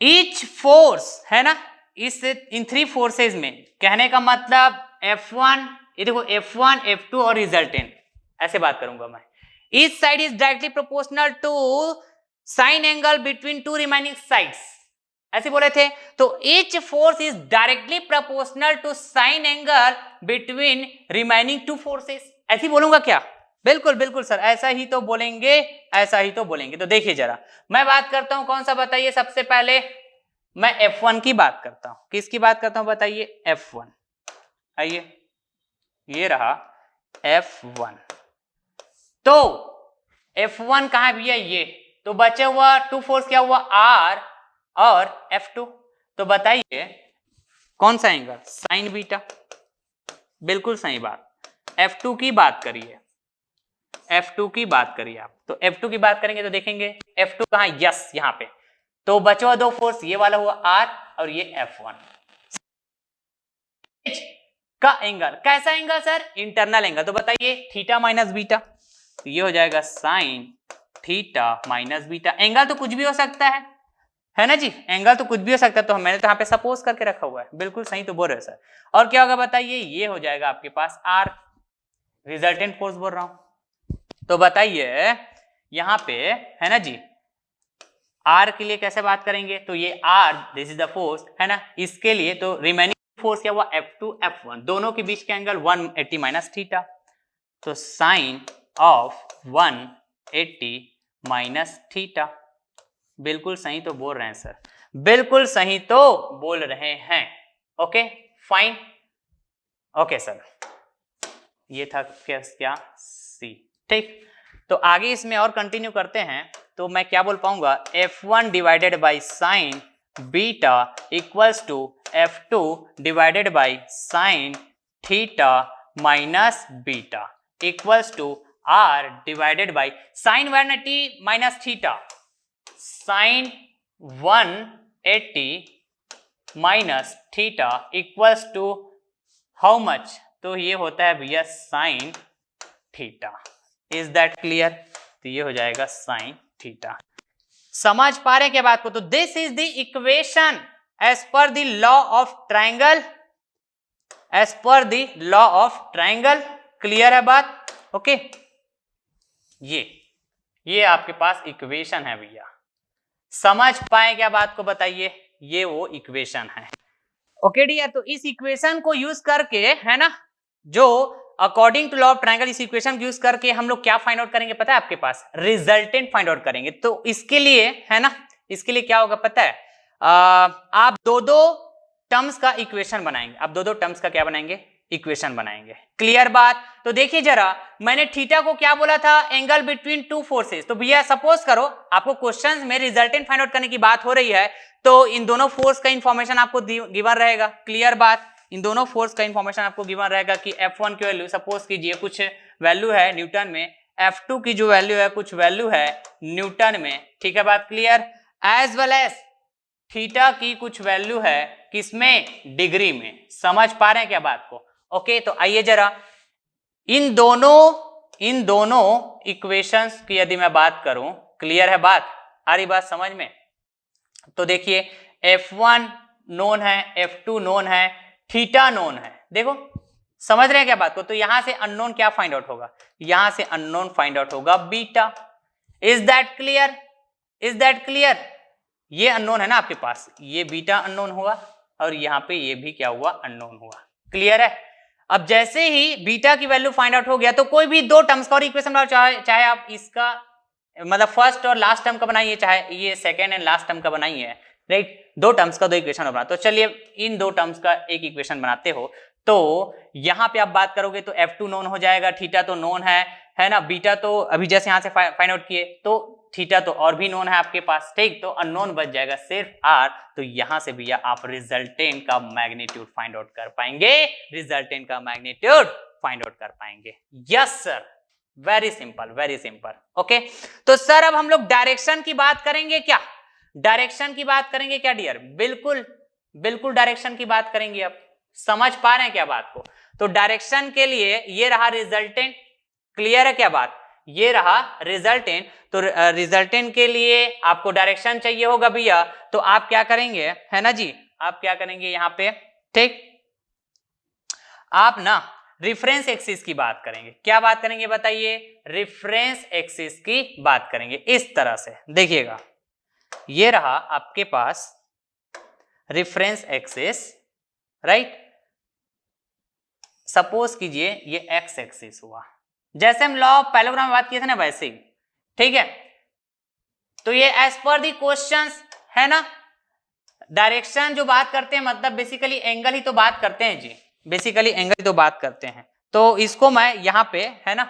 ईच फोर्स है ना, इस इन 3 फोर्सेज में, कहने का मतलब F1, ये देखो F1, F2 और रिजल्टेंट, ऐसे बात करूंगा मैं। Each side is directly proportional to sine angle between 2 remaining sides. ऐसे बोले थे। तो each force is directly proportional to sin angle between remaining two forces, ऐसे बोलूंगा क्या? बिल्कुल बिल्कुल सर, ऐसा ही तो बोलेंगे, ऐसा ही तो बोलेंगे। तो देखिए जरा, मैं बात करता हूं कौन सा बताइए। सबसे पहले मैं F1 की बात करता हूं। किसकी बात करता हूं बताइए? F1। आइए, ये रहा F1। तो F1 कहां है भैया? ये तो बचे हुआ टू फोर्स क्या हुआ? R और F2। तो बताइए कौन सा एंगल? Sign beta. बिल्कुल सही बात। F2 की बात करिए, F2 की बात करिए आप। तो F2 की बात करेंगे तो देखेंगे F2 कहां? यस, यहां पे। तो बचा हुआ दो फोर्स, ये वाला हुआ R और ये F1 का एंगल। कैसा एंगल सर? Internal angle. तो बताइए थीटा माइनस बीटा, तो ये हो जाएगा sign theta minus beta. Angle तो कुछ भी हो सकता है ना जी? एंगल तो कुछ भी हो सकता है। तो मैंने तो यहाँ पे सपोज करके रखा हुआ है। बिल्कुल सही तो बोल रहे सर। और क्या होगा बताइए? ये हो जाएगा आपके पास R, रिजल्टेंट फोर्स बोल रहा हूं। तो बताइए यहां पे है ना जी, R के लिए कैसे बात करेंगे? तो ये R, this is the force, है ना? इसके लिए तो रिमेनिंग फोर्स क्या हुआ? F2 F1, दोनों के बीच के एंगल 180 माइनस थीटा। तो साइन ऑफ 180 माइनस थीटा। बिल्कुल सही तो बोल रहे हैं सर, बिल्कुल सही तो बोल रहे हैं। ओके फाइन, ओके सर, ये था क्या? सी। ठीक, तो आगे इसमें और कंटिन्यू करते हैं। तो मैं क्या बोल पाऊंगा? F1 divided by sine beta equals to F2 divided by sine theta minus beta equals to R divided by sine 180 minus theta. Sine 180 minus theta equals to how much? तो ये होता है भैया sine theta. Is that clear? तो ये हो जाएगा sine theta. समझ पा रहे हैं क्या बात को? तो this is the equation as per the law of triangle, as per the law of triangle. Clear है बात? ओके, ये आपके पास इक्वेशन है भैया। समझ पाए क्या बात को? बताइए, ये वो इक्वेशन है। ओके डियर, तो इस इक्वेशन को यूज करके, है ना, जो according to law of triangle, इस इक्वेशन को यूज करके हम लोग क्या फाइंड आउट करेंगे पता है? आपके पास रिजल्टेंट फाइंड आउट करेंगे। तो इसके लिए, है ना, इसके लिए क्या होगा पता है? आप दो टर्म्स का इक्वेशन बनाएंगे। आप दो टर्म्स का क्या बनाएंगे? इक्वेशन बनाएंगे। क्लियर बात? तो देखिए जरा, मैंने थीटा को क्या बोला था? Angle between two forces. तो भैया सपोज करो आपको क्वेश्चंस में रिजल्टेंट फाइंड आउट करने की बात हो रही है, तो इन दोनों फोर्स का इंफॉर्मेशन आपको गिवन रहेगा। क्लियर बात? इन दोनों फोर्स का इंफॉर्मेशन आपको गिवन रहेगा कि F1 की वैल्यू सपोज कीजिए कुछ वैल्यू है न्यूटन में, F2 की जो वैल्यू है कुछ वैल्यू है न्यूटन में। ठीक है बात clear? As well as theta की कुछ वैल्यू है किसमें? डिग्री में। समझ पा रहे हैं क्या बात को? ओके, तो आइए जरा इन दोनों इक्वेशंस की यदि मैं बात करूं, क्लियर है बात? आ रही बात समझ में? तो देखिए F1 नोन है, F2 नोन है, थीटा नोन है। देखो समझ रहे हैं क्या बात को? तो यहां से अननोन क्या फाइंड आउट होगा? यहां से अननोन फाइंड आउट होगा beta. Is that clear? Is that clear? ये अननोन है ना आपके पास, ये बीटा अननोन हुआ और यहाँ पे ये भी क्या हुआ? अननोन हुआ। क्लियर है? अब जैसे ही बीटा की वैल्यू फाइंड आउट हो गया, तो कोई भी दो टर्म्स का और इक्वेशन बनाओ, चाहे आप इसका मतलब फर्स्ट और लास्ट टर्म का बनाइए, चाहे ये सेकेंड एंड लास्ट टर्म का बनाइए, राइट? दो टर्म्स का दो इक्वेशन बना। तो चलिए इन दो टर्म्स का एक इक्वेशन बनाते हो। तो यहां पे आप बात करोगे तो F2 नोन हो जाएगा, थीटा तो नोन है ना, बीटा तो अभी जैसे यहां से फाइंड आउट किए, तो थीटा तो और भी नोन है आपके पास। ठीक, तो अननोन बच जाएगा सिर्फ R। तो यहां से भैया आप रिजल्टेंट का मैग्नीट्यूड फाइंड आउट कर पाएंगे, रिजल्टेंट का मैग्नीट्यूड फाइंड आउट कर पाएंगे। Yes sir, very simple, very simple. Okay, तो सर अब हम लोग डायरेक्शन की बात करेंगे क्या? डायरेक्शन की बात करेंगे क्या डियर? बिल्कुल बिल्कुल डायरेक्शन की बात करेंगे। अब समझ पा रहे हैं क्या बात को? तो डायरेक्शन के लिए ये रहा रिजल्टेंट। क्लियर है क्या बात? ये रहा रिजल्टेंट। तो रिजल्टेंट के लिए आपको डायरेक्शन चाहिए होगा भैया, तो आप क्या करेंगे, है ना जी, आप क्या करेंगे यहां पे? ठीक, आप ना रिफरेंस एक्सिस की बात करेंगे। क्या बात करेंगे बताइए? रिफरेंस एक्सिस की बात करेंगे। इस तरह से देखिएगा, ये रहा आपके पास रेफरेंस एक्सिस, राइट। सपोज कीजिए ये एक्स एक्सिस हुआ, जैसे हम लॉ ऑफ पैरेललोग्राम में बात किए थे ना वैसे ही, ठीक है। तो ये एज पर दी क्वेश्चंस है ना, डायरेक्शन जो बात करते हैं मतलब बेसिकली एंगल ही तो बात करते हैं जी, बेसिकली एंगल ही तो बात करते हैं। तो इसको मैं यहां पे है ना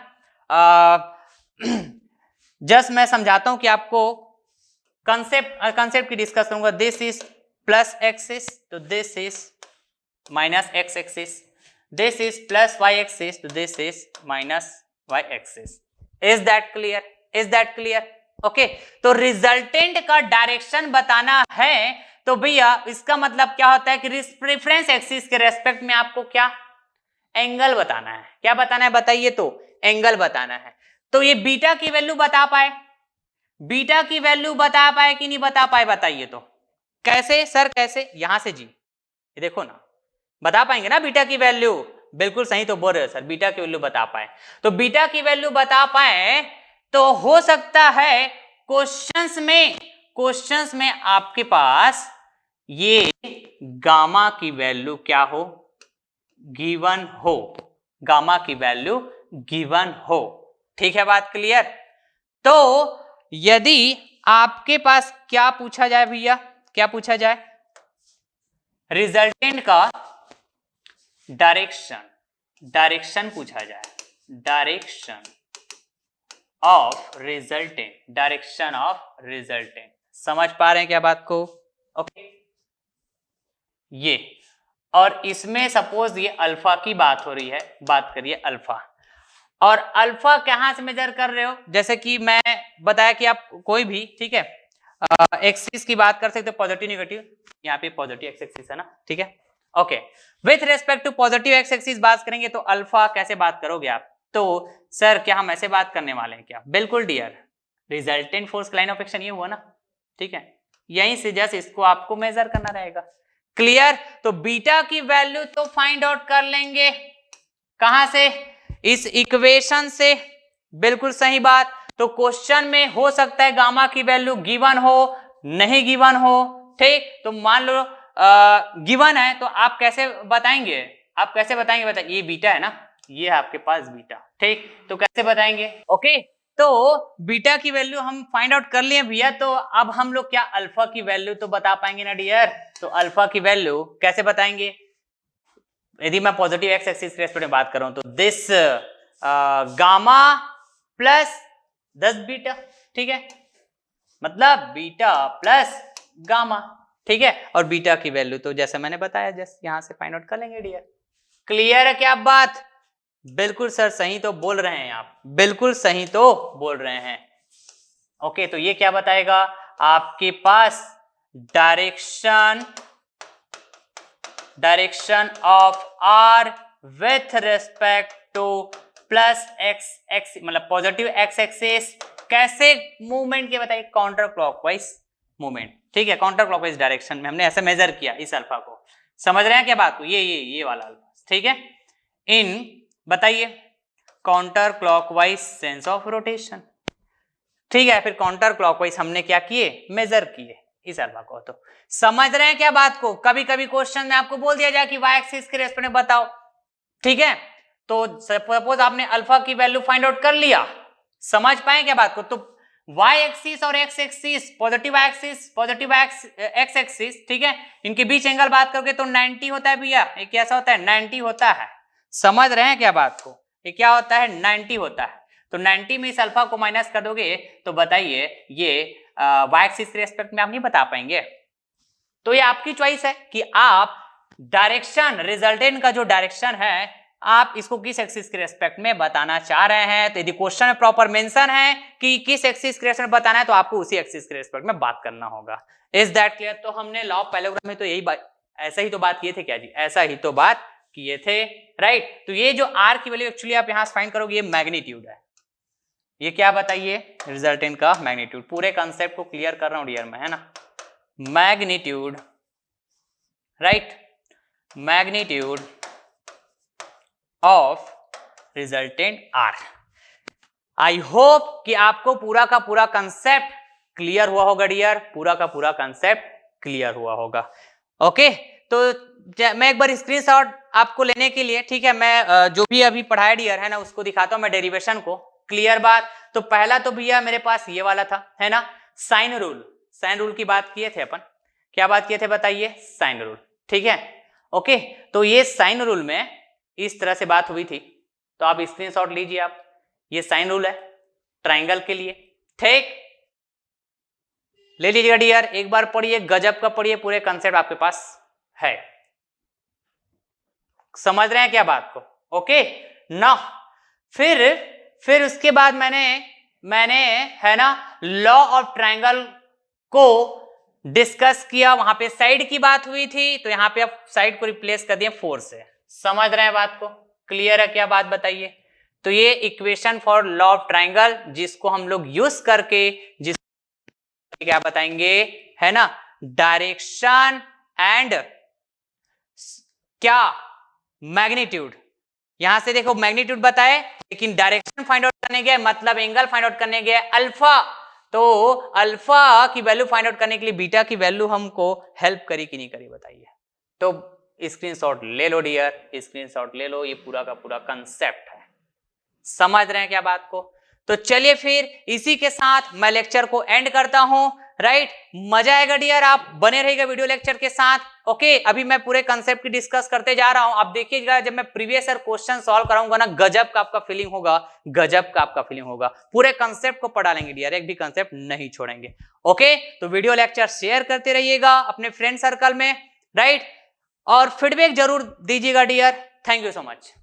जस्ट मैं समझाता हूं कि आपको कंसेप्ट की डिस्कस करूंगा। दिस इज प्लस एक्सिस, तो this is minus X axis, this is plus Y axis, तो this is minus Y axis. Is that clear? Is that clear? Okay, तो रिजल्टेंट का डायरेक्शन बताना है तो भैया इसका मतलब क्या होता है कि रेफरेंस एक्सिस के रेस्पेक्ट में आपको क्या एंगल बताना है। क्या बताना है बताइए? तो एंगल बताना है। तो ये बीटा की वैल्यू बता पाए, बीटा की वैल्यू बता पाए कि नहीं बता पाए बताइए? तो कैसे सर, कैसे? यहां से जी, ये देखो ना, बता पाएंगे ना बीटा की वैल्यू? बिल्कुल सही तो बोल रहे हो सर, बीटा की वैल्यू बता पाए। तो बीटा की वैल्यू बता पाए तो हो सकता है क्वेश्चंस में आपके पास ये गामा की वैल्यू क्या हो, गिवन हो, गामा की वैल्यू गिवन हो। ठीक है, बात क्लियर? तो यदि आपके पास क्या पूछा जाए भैया, क्या पूछा जाए? रिजल्टेंट का डायरेक्शन पूछा जाए, direction of resultant, direction of resultant. समझ पा रहे हैं क्या बात को? ओके, ये और इसमें सपोज ये अल्फा की बात हो रही है, बात करिए अल्फा, और अल्फा कहां से मेजर कर रहे हो? जैसे कि मैं बताया कि आप कोई भी, ठीक है, एक्सिस की बात कर सकते हो, पॉजिटिव नेगेटिव, यहाँ पे पॉजिटिव एक्स एक्सिस है ना, ठीक है। Okay, with respect to positive X axis बात करेंगे तो अल्फा कैसे बात करोगे आप? तो सर क्या हम ऐसे बात करने वाले हैं क्या? बिल्कुल dear, resultant force line of action ये हुआ ना, ठीक है, यहीं से जस्ट इसको आपको मेजर करना रहेगा। क्लियर? तो बीटा की वैल्यू तो फाइंड आउट कर लेंगे कहां से? इस इक्वेशन से। बिल्कुल सही बात। तो क्वेश्चन में हो सकता है गामा की वैल्यू गिवन हो, नहीं गिवन हो, ठीक। तो मान लो गिवन है तो आप कैसे बताएंगे? आप कैसे बताएंगे? बताइए, ये बीटा है ना, ये है आपके पास बीटा, ठीक। तो कैसे बताएंगे? ओके, तो बीटा की वैल्यू हम फाइंड आउट कर लिए भैया, तो अब हम लोग क्या अल्फा की वैल्यू तो बता पाएंगे ना डियर? तो अल्फा की वैल्यू कैसे बताएंगे? यदि मैं पॉजिटिव एक्स एक्सिस के रेस्पेक्ट में बात कर रहा हूं तो दिस गामा प्लस 10 बीटा, ठीक है, मतलब बीटा प्लस गामा, ठीक है। और बीटा की वैल्यू तो जैसे मैंने बताया जस्ट यहां से फाइंड आउट कर लेंगे डियर। क्लियर है क्या बात? बिल्कुल सर सही तो बोल रहे हैं आप, बिल्कुल सही तो बोल रहे हैं। ओके, तो ये क्या बताएगा? आपके पास direction of R with respect to plus X X, मतलब पॉजिटिव एक्स एक्सिस। कैसे मूवमेंट के बताइए? काउंटर क्लॉकवाइज मूवमेंट, ठीक है, काउंटर क्लॉकवाइज डायरेक्शन में हमने ऐसे मेजर किया इस अल्फा को। समझ रहे हैं क्या बात को? ये वाला अल्फा, ठीक है, इन बताइए counter clockwise sense of rotation, ठीक है। फिर काउंटर क्लॉकवाइज हमने क्या किए? मेजर किए इस अल्फा को। तो समझ रहे हैं क्या बात को? कभी कभी क्वेश्चन में आपको बोल दिया जाए कि वाई एक्सिस के रेस्पेक्ट में बताओ, ठीक है, तो सपोज आपने अल्फा की वैल्यू फाइंड आउट कर लिया, समझ पाए क्या बात को? तो वाई एक्सिस और x axis, positive X axis, ठीक है, इनके बीच एंगल बात करोगे तो 90 होता है भैया। ये कैसा होता है? 90 होता है। समझ रहे हैं क्या बात को? ये क्या होता है? 90 होता है। तो 90 में इस अल्फा को माइनस कर दोगे तो बताइए ये वाई एक्सिस के रेस्पेक्ट में आप नहीं बता पाएंगे। तो ये आपकी चॉइस है कि आप डायरेक्शन, रिजल्टेंट का जो डायरेक्शन है, आप इसको किस एक्सिस के रेस्पेक्ट में बताना चाह रहे हैं। तो यदि क्वेश्चन में प्रॉपर मेंशन है कि किस एक्सिस के रेस्पेक्ट में बताना है तो आपको उसी एक्सिस के रेस्पेक्ट में बात करना होगा। Is that clear? तो हमने लॉ ऑफ पैरेललोग्राम में तो यही बात, ऐसा ही तो बात किए थे क्या जी? ऐसा ही तो बात किए थे, राइट। तो ये जो आर की वैल्यू एक्चुअली आप यहां फाइंड करोगे, ये मैग्नीट्यूड है। ये क्या बताइए? रिजल्टेंट का मैग्नीट्यूड। पूरे कॉन्सेप्ट को क्लियर कर रहा हूं डियर में, है ना। Magnitude, right, magnitude of resultant R. I hope कि आपको पूरा का पूरा कंसेप्ट क्लियर हुआ होगा डियर, पूरा का पूरा कंसेप्ट क्लियर हुआ होगा। ओके, तो मैं एक बार स्क्रीनशॉट आपको लेने के लिए, ठीक है, मैं जो भी अभी पढ़ाया डियर है ना उसको दिखाता हूं मैं डेरिवेशन को। क्लियर बात? तो पहला तो भैया मेरे पास ये वाला था, है ना, साइन रूल। साइन रूल की बात किए थे अपन, क्या बात किए थे बताइए? साइन रूल, ठीक है। ओके, तो ये साइन रूल में इस तरह से बात हुई थी, तो आप स्क्रीनशॉट लीजिए आप। ये साइन रूल है ट्राइंगल के लिए, ठीक, ले लीजिएगा डियर, एक बार पढ़िए, गजब का पढ़िए, पूरे कंसेप्ट आपके पास है। समझ रहे हैं क्या बात को? ओके ना, फिर उसके बाद मैंने है ना लॉ ऑफ ट्रायंगल को डिस्कस किया, वहां पे साइड की बात हुई थी, तो यहां पे आप साइड को रिप्लेस कर दिए 4 से। समझ रहे हैं बात को? क्लियर है क्या बात बताइए? तो ये equation for law of triangle जिसको हम लोग यूज करके क्या बताएंगे, है ना, डायरेक्शन एंड क्या, मैग्नीट्यूड। यहां से देखो मैग्नीट्यूड बताए, लेकिन डायरेक्शन फाइंड आउट करने गए, मतलब एंगल फाइंड आउट करने गए अल्फा, तो अल्फा की वैल्यू फाइंड आउट करने के लिए बीटा की वैल्यू हमको हेल्प करी कि नहीं करी बताइए? तो स्क्रीनशॉट ले लो डियर, स्क्रीनशॉट ले लो, ये पूरा का पूरा कंसेप्ट है। समझ रहे हैं क्या बात को? तो चलिए फिर इसी के साथ मैं लेक्चर को एंड करता हूं, राइट। मजा आएगा डियर, आप बने रहिएगा वीडियो लेक्चर के साथ। ओके, अभी मैं पूरे कंसेप्ट की डिस्कस करते जा रहा हूं, आप देखिएगा जब मैं प्रीवियस ईयर क्वेश्चन सॉल्व कराऊंगा ना, गजब का आपका फीलिंग होगा, गजब का आपका फीलिंग होगा। पूरे कंसेप्ट को पढ़ा लेंगे डियर, एक भी कंसेप्ट नहीं छोड़ेंगे। ओके, तो वीडियो लेक्चर शेयर करते रहिएगा अपने फ्रेंड सर्कल में, राइट, और फीडबैक जरूर दीजिएगा dear. Thank you so much.